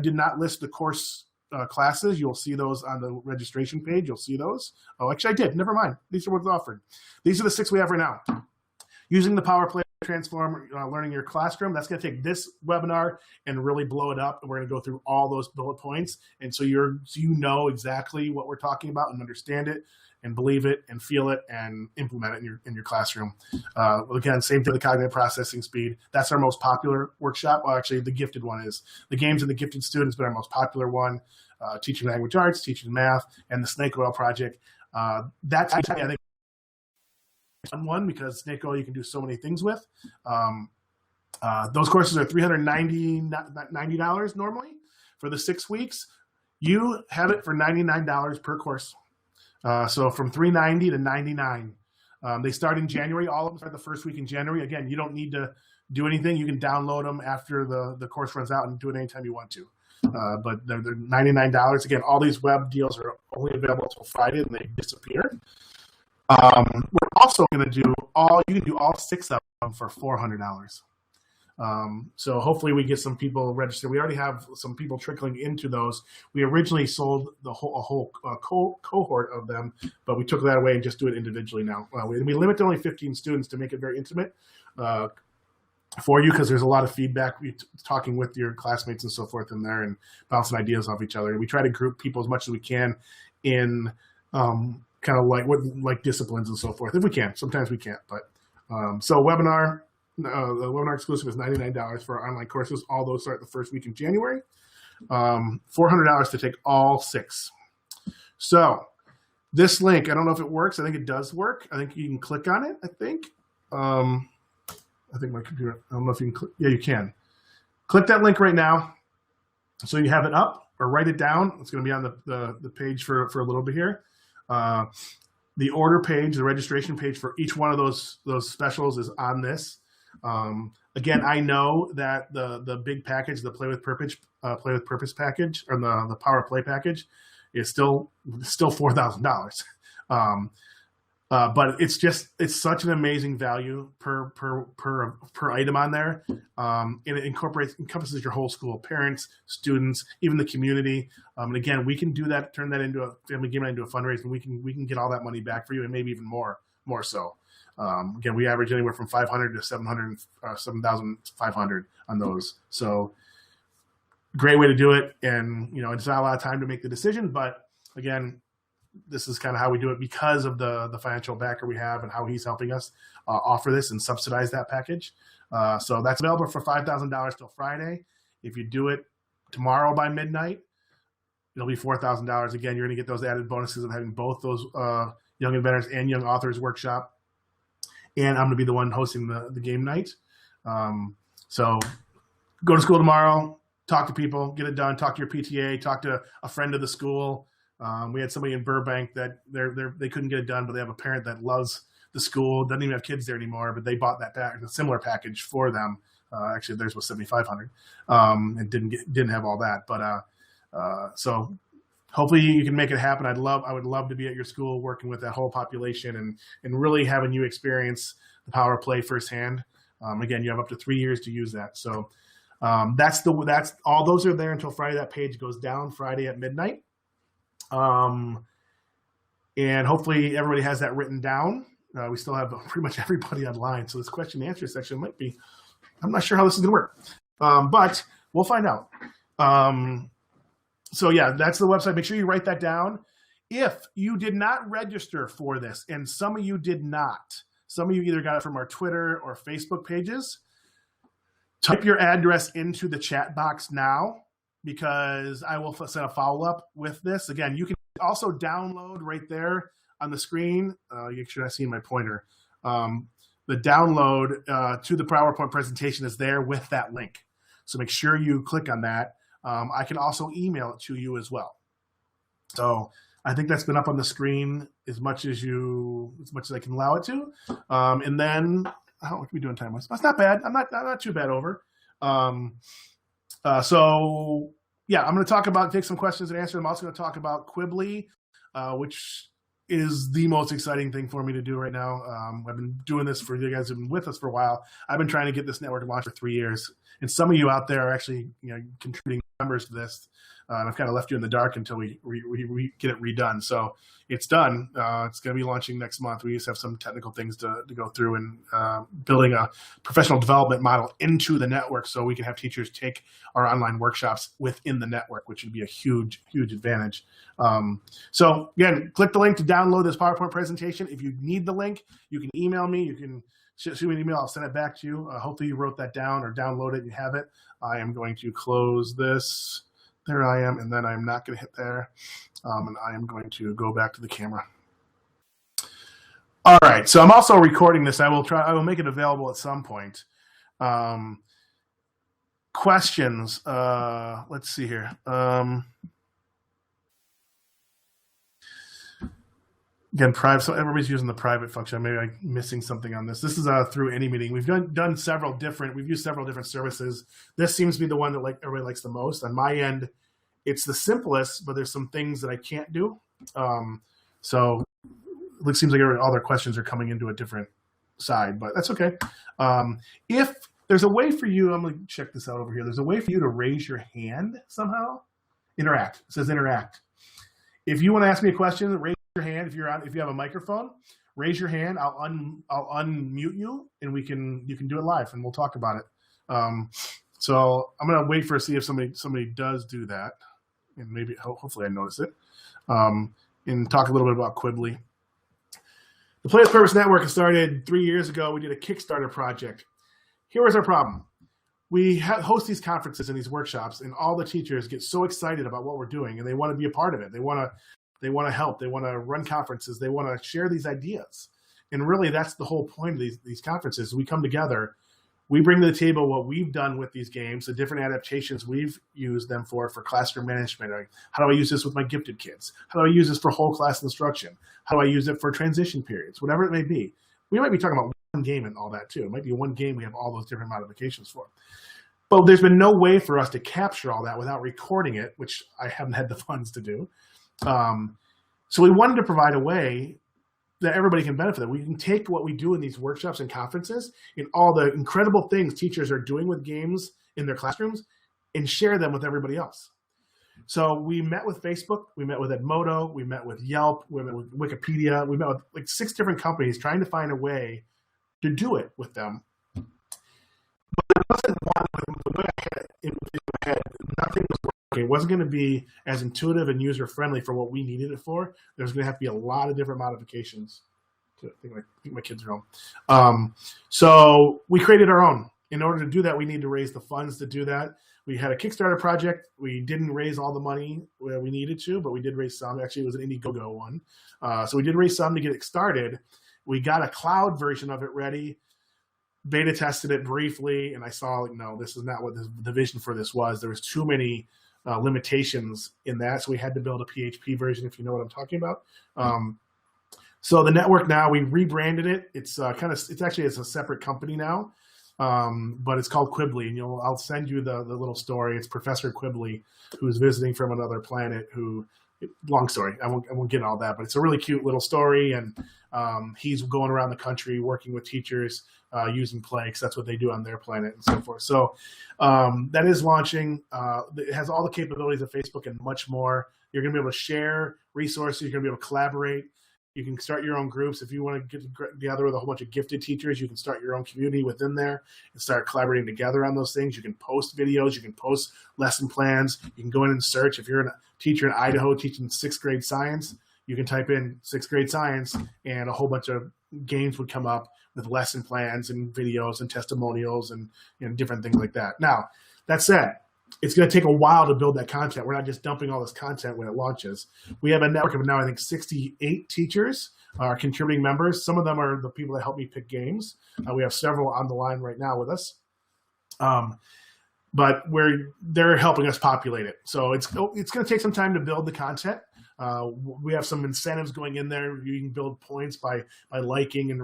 did not list the course classes. You'll see those on the registration page. You'll see those. Oh, actually, I did. Never mind. These are what's offered. These are the 6 we have right now. using the Power Play Transform Learning Your Classroom. That's going to take this webinar and really blow it up. And we're going to go through all those bullet points. And so you know exactly what we're talking about and understand it and believe it and feel it and implement it in your classroom. Again, same thing with the cognitive processing speed. That's our most popular workshop. Well, actually, the gifted one is. The games and the gifted students, but our most popular one. Teaching language arts, teaching math, and the Snake Oil project. That's, I think, one because Snake Oil you can do so many things with. Those courses are $390 normally for the 6 weeks. You have it for $99 per course. So from $390 to $99. They start in January. All of them start the first week in January. Again, you don't need to do anything. You can download them after the course runs out and do it anytime you want to. But they're $99. Again, all these web deals are only available until Friday and they disappear. We're also going to do you can do all 6 of them for $400. So hopefully we get some people registered. We already have some people trickling into those. We originally sold a whole cohort of them, but we took that away and just do it individually now. We limit to only 15 students to make it very intimate for you because there's a lot of feedback. Talking with your classmates and so forth in there and bouncing ideas off each other. We try to group people as much as we can in kind of like disciplines and so forth if we can. Sometimes we can't, but so webinar. The webinar exclusive is $99 for our online courses. All those start the first week in January. $400 to take all 6. So this link, I don't know if it works. I think it does work. I think you can click on it. I think my computer. I don't know if you can click. Yeah, you can. Click that link right now, so you have it up, or write it down. It's going to be on the page for a little bit here. The order page, the registration page for each one of those specials is on this. Again, I know that the big package, the Play with Purpose package, or the Power Play package, is still $4,000. But it's such an amazing value per item on there. And it encompasses your whole school, parents, students, even the community. And again, we can do that, turn that into a family game, into a fundraiser, and we can get all that money back for you, and maybe even more so. Again, we average anywhere from 500 to 7,500 on those. So great way to do it. And, it's not a lot of time to make the decision, but again, this is kind of how we do it because of the financial backer we have and how he's helping us offer this and subsidize that package. So that's available for $5,000 till Friday. If you do it tomorrow by midnight, it'll be $4,000. Again, you're going to get those added bonuses of having both those Young Inventors and Young Authors workshop. And I'm going to be the one hosting the game night. So go to school tomorrow, talk to people, get it done, talk to your PTA, talk to a friend of the school. We had somebody in Burbank that they couldn't get it done, but they have a parent that loves the school, doesn't even have kids there anymore, but they bought a similar package for them. Actually, theirs was $7,500 and didn't have all that. But so hopefully you can make it happen. I would love to be at your school working with that whole population and really having you experience the power of play firsthand. Again, you have up to 3 years to use that. So that's all those are there until Friday. That page goes down Friday at midnight. And hopefully everybody has that written down. We still have pretty much everybody online. So this question and answer section might be, I'm not sure how this is going to work, but we'll find out. So yeah, that's the website. Make sure you write that down. If you did not register for this, and some of you did not, some of you either got it from our Twitter or Facebook pages, type your address into the chat box now, because I will send a follow-up with this. Again, you can also download right there on the screen. You should see my pointer. The download to the PowerPoint presentation is there with that link. So make sure you click on that. I can also email it to you as well. So I think that's been up on the screen as much as I can allow it to. And then how are we doing time-wise? That's not bad. I'm not too bad over. So yeah, I'm going to take some questions and answer. I'm also going to talk about Quibbly, which is the most exciting thing for me to do right now. I've been doing this for you guys who've been with us for a while. I've been trying to get this network launched for 3 years. And some of you out there are actually, contributing members to this. and I've kind of left you in the dark until we get it redone. So it's done. It's going to be launching next month. We just have some technical things to go through and building a professional development model into the network so we can have teachers take our online workshops within the network, which would be a huge, huge advantage. So again, click the link to download this PowerPoint presentation. If you need the link, you can email me. You can shoot me an email. I'll send it back to you. Hopefully you wrote that down or download it and you have it. I am going to close this. There I am, and then I'm not going to hit there. And I am going to go back to the camera. All right, so I'm also recording this. I will make it available at some point. Questions? Let's see here. Again, private. So everybody's using the private function. Maybe I'm missing something on this. This is through AnyMeeting. We've done several different. We've used several different services. This seems to be the one that everybody likes the most. On my end, it's the simplest, but there's some things that I can't do. So it seems like all their questions are coming into a different side, but that's okay. If there's a way for you, I'm going to check this out over here. There's a way for you to raise your hand somehow. Interact. It says interact. If you want to ask me a question, raise your hand. If you have a microphone, raise your hand. I'll unmute you, and you can do it live, and we'll talk about it. So I'm gonna wait see if somebody does do that, and maybe hopefully I notice it. And talk a little bit about Quibbly. The Play with Purpose Network has started 3 years ago. We did a Kickstarter project. Here was our problem. We host these conferences and these workshops, and all the teachers get so excited about what we're doing, and they want to be a part of it. They want to help. They want to run conferences. They want to share these ideas. And really, that's the whole point of these conferences. We come together. We bring to the table what we've done with these games, the different adaptations we've used them for classroom management. Like, how do I use this with my gifted kids? How do I use this for whole class instruction? How do I use it for transition periods? Whatever it may be. We might be talking about one game and all that too. It might be one game we have all those different modifications for. But there's been no way for us to capture all that without recording it, which I haven't had the funds to do. So we wanted to provide a way that everybody can benefit. We can take what we do in these workshops and conferences and all the incredible things teachers are doing with games in their classrooms and share them with everybody else. So we met with Facebook, we met with Edmodo, we met with Yelp, we met with Wikipedia, we met with like 6 different companies trying to find a way to do it with them. But it wasn't the way I had it in my head. Nothing was working. It wasn't going to be as intuitive and user-friendly for what we needed it for. There's going to have to be a lot of different modifications. I think my kids are home. So we created our own. In order to do that, we need to raise the funds to do that. We had a Kickstarter project. We didn't raise all the money where we needed to, but we did raise some. Actually, it was an Indiegogo one. So we did raise some to get it started. We got a cloud version of it ready. Beta tested it briefly, and I saw, like, no, this is not what the vision for this was. There was too many limitations in that, so we had to build a PHP version, if you know what I'm talking about. So the network now, we rebranded it. It's actually a separate company now, but it's called Quibbly, and I'll send you the little story. It's Professor Quibbly, who's visiting from another planet. Long story. I won't get all that, but it's a really cute little story, and he's going around the country working with teachers using Play, because that's what they do on their planet and so forth. So that is launching. It has all the capabilities of Facebook and much more. You're going to be able to share resources. You're going to be able to collaborate. You can start your own groups. If you want to get together with a whole bunch of gifted teachers, you can start your own community within there and start collaborating together on those things. You can post videos. You can post lesson plans. You can go in and search. If you're a teacher in Idaho teaching 6th grade science, you can type in 6th grade science, and a whole bunch of games would come up with lesson plans and videos and testimonials and different things like that. Now, that said, it's going to take a while to build that content. We're not just dumping all this content when it launches. We have a network of now, I think, 68 teachers are contributing members. Some of them are the people that help me pick games. We have several on the line right now with us. But they're helping us populate it. So it's going to take some time to build the content. We have some incentives going in there. You can build points by liking and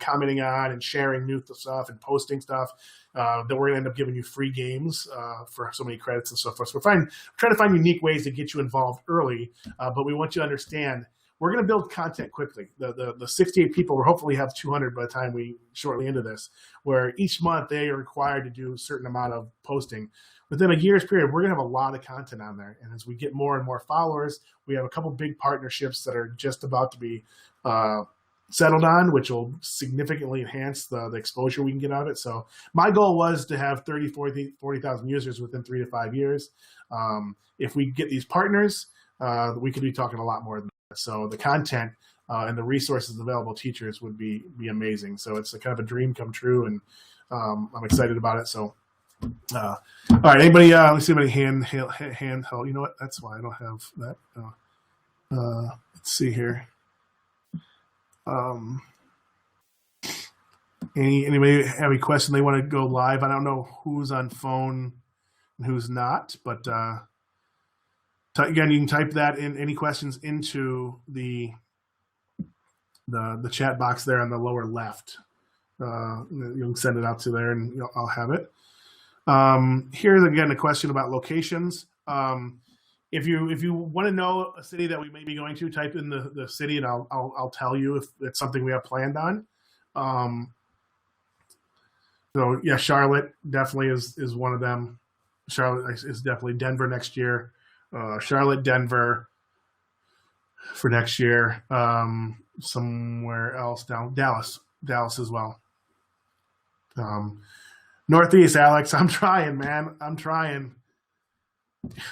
commenting on and sharing new stuff and posting stuff. Then we're going to end up giving you free games for so many credits and so forth. So we're trying to find unique ways to get you involved early, but we want you to understand we're going to build content quickly. The 68 people, we'll hopefully have 200 by the time we shortly into this, where each month they are required to do a certain amount of posting. Within a year's period, we're going to have a lot of content on there. And as we get more and more followers, we have a couple big partnerships that are just about to be settled on, which will significantly enhance the exposure we can get out of it. So my goal was to have 40,000 users within 3 to 5 years. If we get these partners, we could be talking a lot more than that. So the content and the resources available to teachers would be amazing. So it's a kind of a dream come true, and I'm excited about it. So, all right, anybody, let me see anybody hand held. You know what? That's why I don't have that. Let's see here. Anybody have any question they want to go live? I don't know who's on phone and who's not, but again, you can type that in, any questions, into the chat box there on the lower left. You can send it out to there, and I'll have it. Here's again a question about locations. If you want to know a city that we may be going to, type in the city, and I'll tell you if it's something we have planned on. So yeah, Charlotte definitely is one of them. Charlotte is definitely Denver next year. Charlotte, Denver for next year. Somewhere else down Dallas as well. Northeast, Alex, I'm trying, man. I'm trying.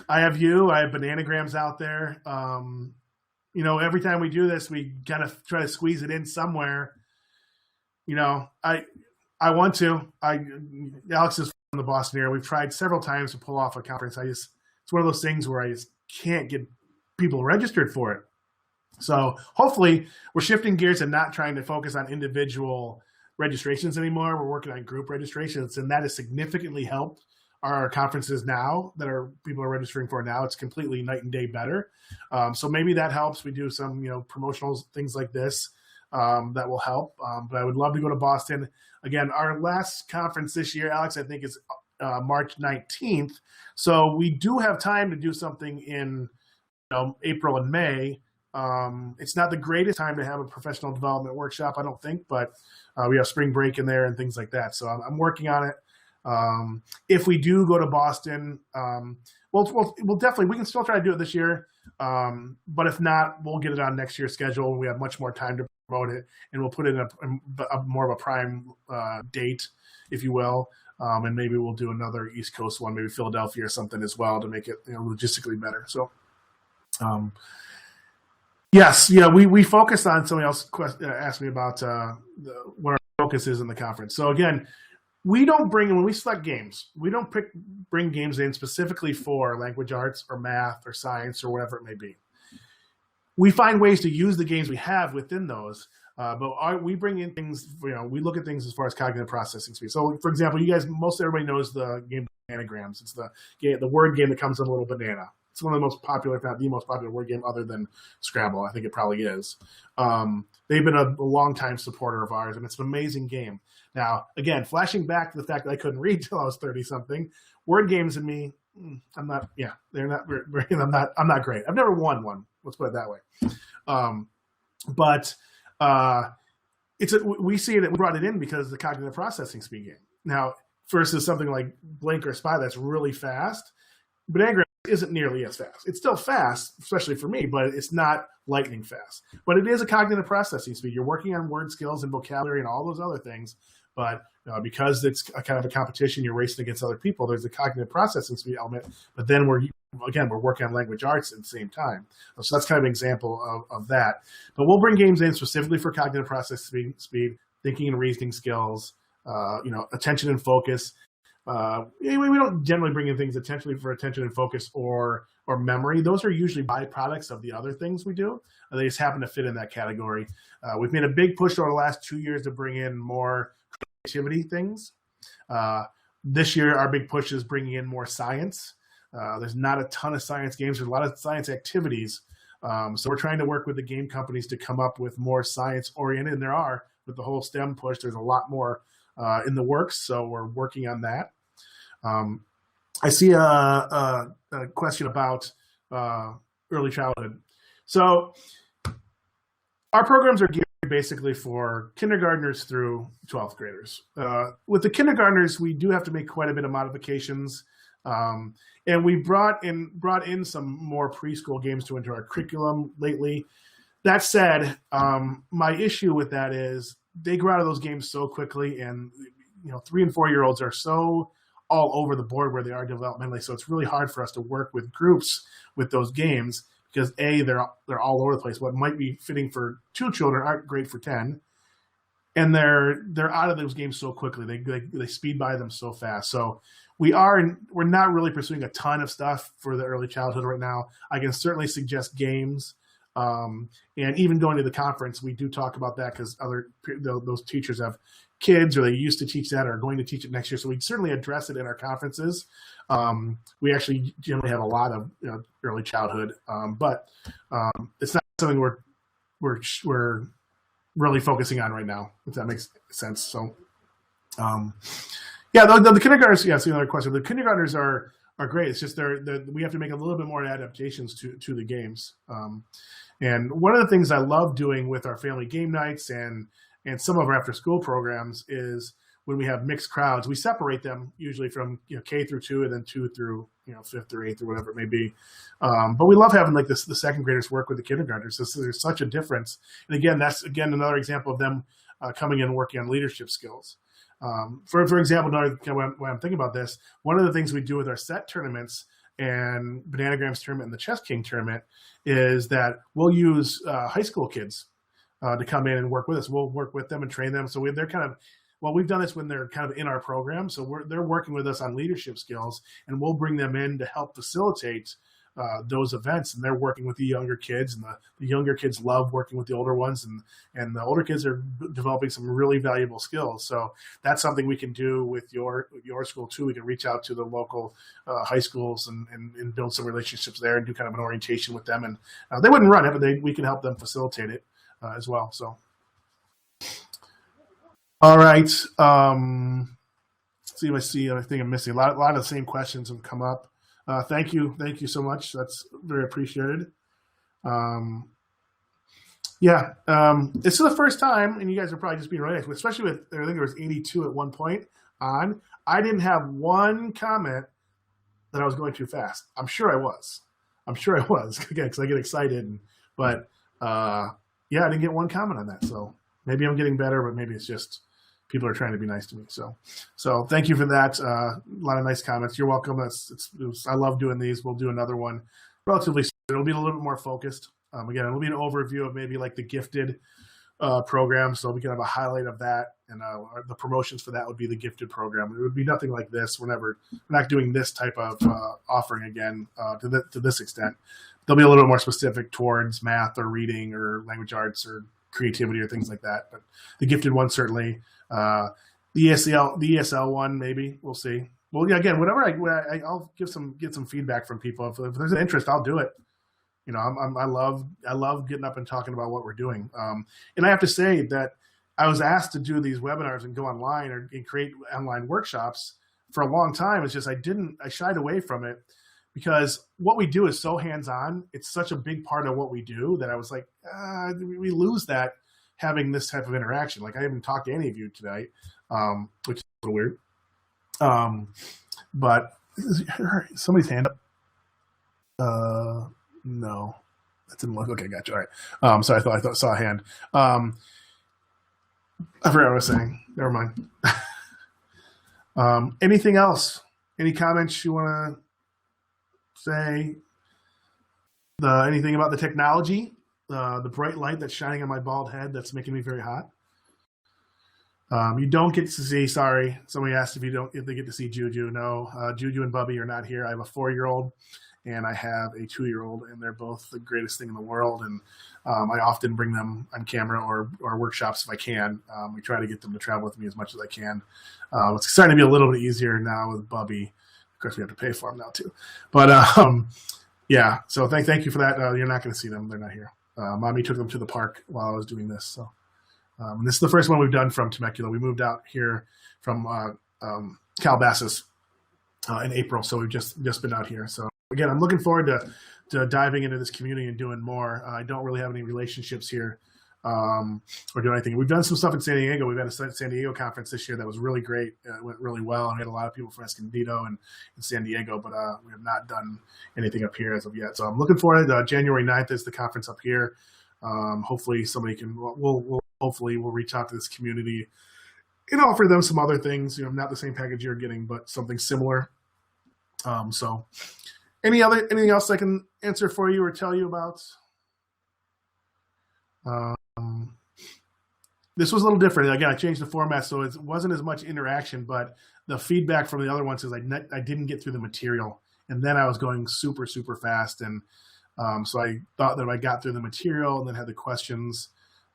I have Bananagrams out there. Every time we do this, we kind of try to squeeze it in somewhere. I want to. Alex is from the Boston area. We've tried several times to pull off a conference. It's one of those things where I just can't get people registered for it. So hopefully we're shifting gears and not trying to focus on individual registrations anymore. We're working on group registrations, and that has significantly helped our conferences now that people are registering for now. It's completely night and day better. So maybe that helps. We do some, promotional things like this that will help. But I would love to go to Boston. Again, our last conference this year, Alex, I think is March 19th. So we do have time to do something in April and May. It's not the greatest time to have a professional development workshop, I don't think, but we have spring break in there and things like that. So I'm working on it. If we do go to Boston, we'll definitely, we can still try to do it this year. But if not, we'll get it on next year's schedule. We have much more time to promote it, and we'll put it in a more of a prime date, if you will. And maybe we'll do another East Coast one, maybe Philadelphia or something as well, to make it logistically better. So, yes, we focused on, somebody else asked me about what our focus is in the conference. So again, we don't when we select games, we don't bring games in specifically for language arts or math or science or whatever it may be. We find ways to use the games we have within those, but we bring in things, we look at things as far as cognitive processing speed. So for example, most everybody knows the game Bananagrams. It's the word game that comes in a little banana. It's one of the most popular, if not the most popular word game other than Scrabble. I think it probably is. They've been a long-time supporter of ours, and it's an amazing game. Now, again, flashing back to the fact that I couldn't read till I was 30-something, word games and me, I'm not great. I've never won one. Let's put it that way. But we see that we brought it in because of the cognitive processing speed game. Now, versus something like Blink or Spy that's really fast, Bananagram isn't nearly as fast. It's still fast, especially for me, but it's not lightning fast. But it is a cognitive processing speed. You're working on word skills and vocabulary and all those other things. But because it's a kind of a competition, you're racing against other people, there's a cognitive processing speed element. But then we're working on language arts at the same time. So that's kind of an example of that. But we'll bring games in specifically for cognitive processing speed, thinking and reasoning skills, attention and focus. We don't generally bring in things intentionally for attention and focus or memory. Those are usually byproducts of the other things we do. They just happen to fit in that category. We've made a big push over the last 2 years to bring in more creativity things. This year, our big push is bringing in more science. There's not a ton of science games. There's a lot of science activities. So we're trying to work with the game companies to come up with more science-oriented, and there are. With the whole STEM push, there's a lot more in the works, so we're working on that. I see a question about early childhood. So Our programs are geared basically for kindergartners through 12th graders. With the kindergartners, we do have to make quite a bit of modifications. And we brought in some more preschool games into our curriculum lately. That said, my issue with that is they grow out of those games so quickly, and 3 and 4 year olds are so all over the board where they are developmentally. So it's really hard for us to work with groups with those games because they're all over the place. What might be fitting for 2 children aren't great for 10, and they're out of those games so quickly. They speed by them so fast. So we're not really pursuing a ton of stuff for the early childhood right now. I can certainly suggest games. And even going to the conference, we do talk about that because those teachers have kids, or they used to teach that, or are going to teach it next year. So we certainly address it in our conferences. We actually generally have a lot of early childhood, but it's not something we're really focusing on right now, if that makes sense. So, the kindergartners. Yeah, that's another question. The kindergartners are great. It's just we have to make a little bit more adaptations to the games. And one of the things I love doing with our family game nights and some of our after school programs is when we have mixed crowds, we separate them usually from K through 2 and then 2 through 5th or 8th or whatever it may be. But we love having the second graders work with the kindergartners. So there's such a difference. And again, that's another example of them coming in and working on leadership skills. For example, when I'm thinking about this, one of the things we do with our set tournaments and Bananagrams tournament and the Chess King tournament is that we'll use high school kids to come in and work with us. We'll work with them and train them. So they're kind of, we've done this when they're kind of in our program. So they're working with us on leadership skills, and we'll bring them in to help facilitate those events. And they're working with the younger kids, and the younger kids love working with the older ones, and the older kids are developing some really valuable skills. So that's something we can do with your school too. We can reach out to the local high schools and build some relationships there and do kind of an orientation with them. And they wouldn't run it, but we can help them facilitate it as well. So, all right. Let's see if I see anything I'm missing. A lot of the same questions have come up. Thank you so much. That's very appreciated. This is the first time, and you guys are probably just being right, especially with, I think there was 82 at one point on. I didn't have one comment that I was going too fast. I'm sure I was, again, because I get excited. But I didn't get one comment on that. So maybe I'm getting better, but maybe it's just people are trying to be nice to me. So thank you for that. A lot of nice comments. You're welcome. I love doing these. We'll do another one relatively soon. It'll be a little bit more focused. Again, it'll be an overview of maybe like the gifted program. So we can have a highlight of that, and the promotions for that would be the gifted program. It would be nothing like this. We're not doing this type of offering again to this extent. They'll be a little more specific towards math or reading or language arts or creativity or things like that. But the gifted one, certainly. The ESL one, maybe. We'll see. Well, yeah, again, whatever I'll get some feedback from people. If there's an interest, I'll do it. I love getting up and talking about what we're doing. And I have to say that I was asked to do these webinars and go online and create online workshops for a long time. It's just I shied away from it because what we do is so hands-on. It's such a big part of what we do that I was like, we lose that having this type of interaction. Like I haven't talked to any of you tonight, which is a little weird. But somebody's hand up. No, that didn't look okay. Gotcha. All right. Sorry, I thought saw a hand. I forgot what I was saying. Never mind. Anything else? Any comments you want to say? Anything about the technology? The bright light that's shining on my bald head that's making me very hot. You don't get to see. Sorry, somebody asked if they get to see Juju. No, Juju and Bubby are not here. I have a 4-year-old. And I have a 2-year-old, and they're both the greatest thing in the world. And I often bring them on camera or workshops if I can. We try to get them to travel with me as much as I can. It's starting to be a little bit easier now with Bubby. Of course, we have to pay for him now too. But yeah, so thank you for that. You're not going to see them; they're not here. Mommy took them to the park while I was doing this. So this is the first one we've done from Temecula. We moved out here from Calabasas in April, so we've just been out here. So. Again, I'm looking forward to diving into this community and doing more. I don't really have any relationships here or do anything. We've done some stuff in San Diego. We've had a San Diego conference this year that was really great. It went really well. And we had a lot of people from Escondido and San Diego, but we have not done anything up here as of yet. So I'm looking forward. January 9th is the conference up here. Hopefully somebody can, hopefully we'll reach out to this community and offer them some other things, not the same package you're getting, but something similar. So anything else I can answer for you or tell you about? This was a little different. Again, I changed the format, so it wasn't as much interaction, but the feedback from the other ones is I didn't get through the material, and then I was going super, super fast. And so I thought that if I got through the material and then had the questions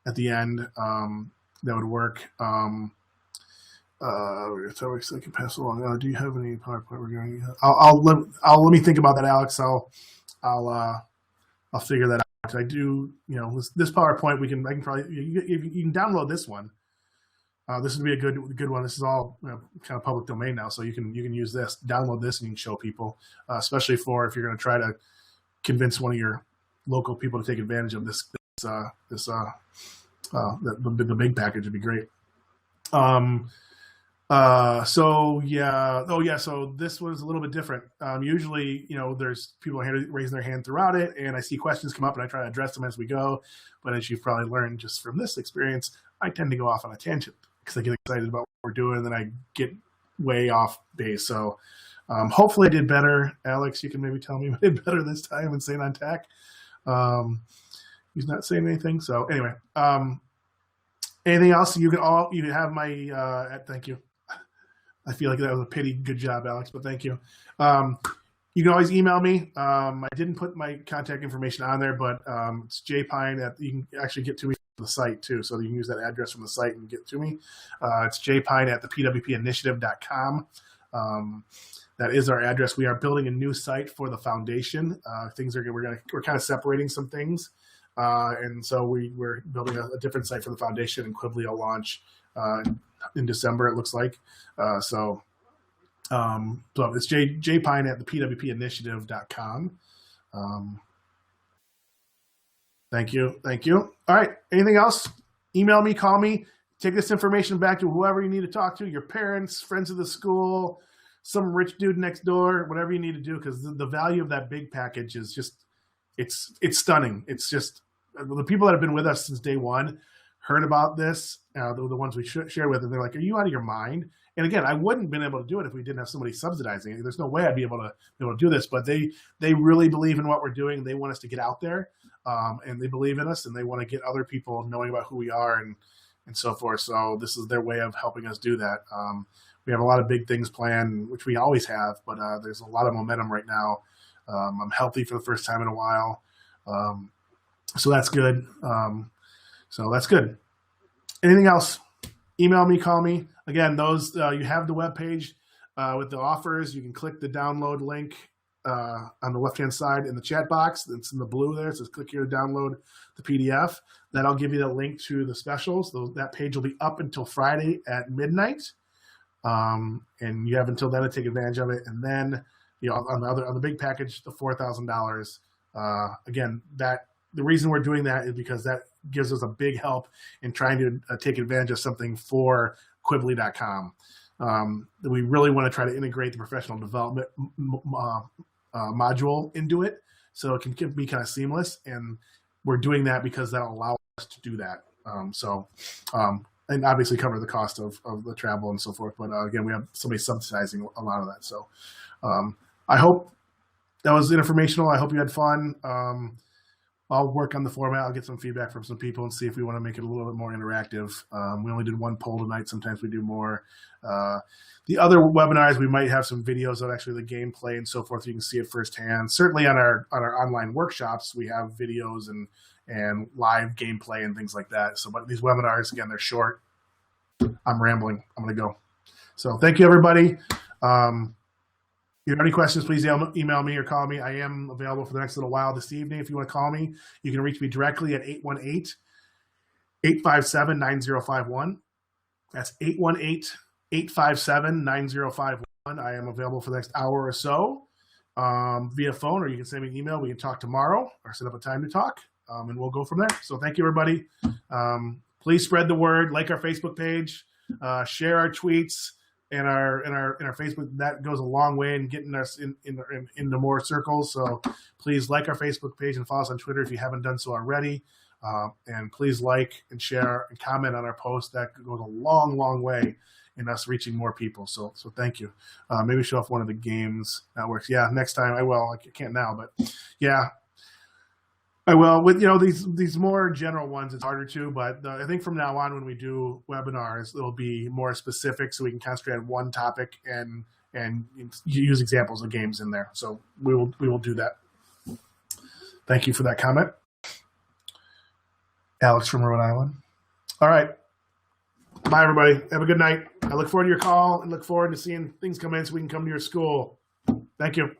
at the end, that would work. So I can pass along. Do you have any PowerPoint regarding? I'll let me think about that, Alex. I'll figure that out. I do, this PowerPoint I can probably you can download this one. This would be a good one. This is all kind of public domain now, so you can use this, download this, and you can show people, especially if you're going to try to convince one of your local people to take advantage of the big package. Would be great. So this was a little bit different. Usually, there's people raising their hand throughout it, and I see questions come up and I try to address them as we go. But as you've probably learned just from this experience, I tend to go off on a tangent because I get excited about what we're doing and then I get way off base. So hopefully I did better. Alex, you can maybe tell me I did better this time and staying on tack. He's not saying anything. So anyway, anything else? You can have my thank you. I feel like that was a pity. Good job, Alex, but thank you. You can always email me. I didn't put my contact information on there, but it's jpine you can actually get to me from the site too. So you can use that address from the site and get to me. It's jpine@thepwpinitiative.com. That is our address. We are building a new site for the foundation. We're kind of separating some things. And so we're building a different site for the foundation, and Quibbly will launch in December, it looks like. So it's jpine@thepwpinitiative.com. Thank you. All right. Anything else? Email me, call me, take this information back to whoever you need to talk to, your parents, friends of the school, some rich dude next door, whatever you need to do, because the value of that big package is just, it's stunning. It's just, the people that have been with us since day one heard about this, the ones we shared with, and they're like, are you out of your mind? And again, I wouldn't have been able to do it if we didn't have somebody subsidizing it. There's no way I'd be able to do this, but they really believe in what we're doing. They want us to get out there, and they believe in us, and they want to get other people knowing about who we are and so forth. So this is their way of helping us do that. We have a lot of big things planned, which we always have, but there's a lot of momentum right now. I'm healthy for the first time in a while. So that's good. Anything else? Email me, call me. Again, those you have the webpage with the offers. You can click the download link on the left-hand side in the chat box. It's in the blue there. It says click here to download the PDF. That'll give you the link to the specials. That page will be up until Friday at midnight. And you have until then to take advantage of it. And then, on the big package, the $4,000. Again, the reason we're doing that is because that gives us a big help in trying to take advantage of something for Quibbly.com. We really want to try to integrate the professional development module into it, so it can be kind of seamless. And we're doing that because that'll allow us to do that. And obviously cover the cost of the travel and so forth. But again, we have somebody subsidizing a lot of that. So I hope that was informational. I hope you had fun. I'll work on the format. I'll get some feedback from some people and see if we want to make it a little bit more interactive. We only did one poll tonight. Sometimes we do more. The other webinars, we might have some videos of actually the gameplay and so forth. You can see it firsthand. Certainly on our online workshops, we have videos and live gameplay and things like that. So, but these webinars, again, they're short. I'm rambling. I'm going to go. So thank you, everybody. If you have any questions, please email me or call me. I am available for the next little while this evening. If you want to call me, you can reach me directly at 818-857-9051. That's 818-857-9051. I am available for the next hour or so via phone, or you can send me an email. We can talk tomorrow or set up a time to talk. and we'll go from there. So thank you, everybody. Please spread the word, like our Facebook page, share our tweets and our Facebook. That goes a long way in getting us into more circles. So please like our Facebook page and follow us on Twitter if you haven't done so already. And please like and share and comment on our post. That goes a long way in us reaching more people. So thank you. Maybe show off one of the games that works. Yeah, next time I will. I can't now, but yeah, I will. With these more general ones, it's harder to. But I think from now on, when we do webinars, it'll be more specific, so we can concentrate on one topic and use examples of games in there. So we will do that. Thank you for that comment, Alex from Rhode Island. All right. Bye, everybody. Have a good night. I look forward to your call and look forward to seeing things come in so we can come to your school. Thank you.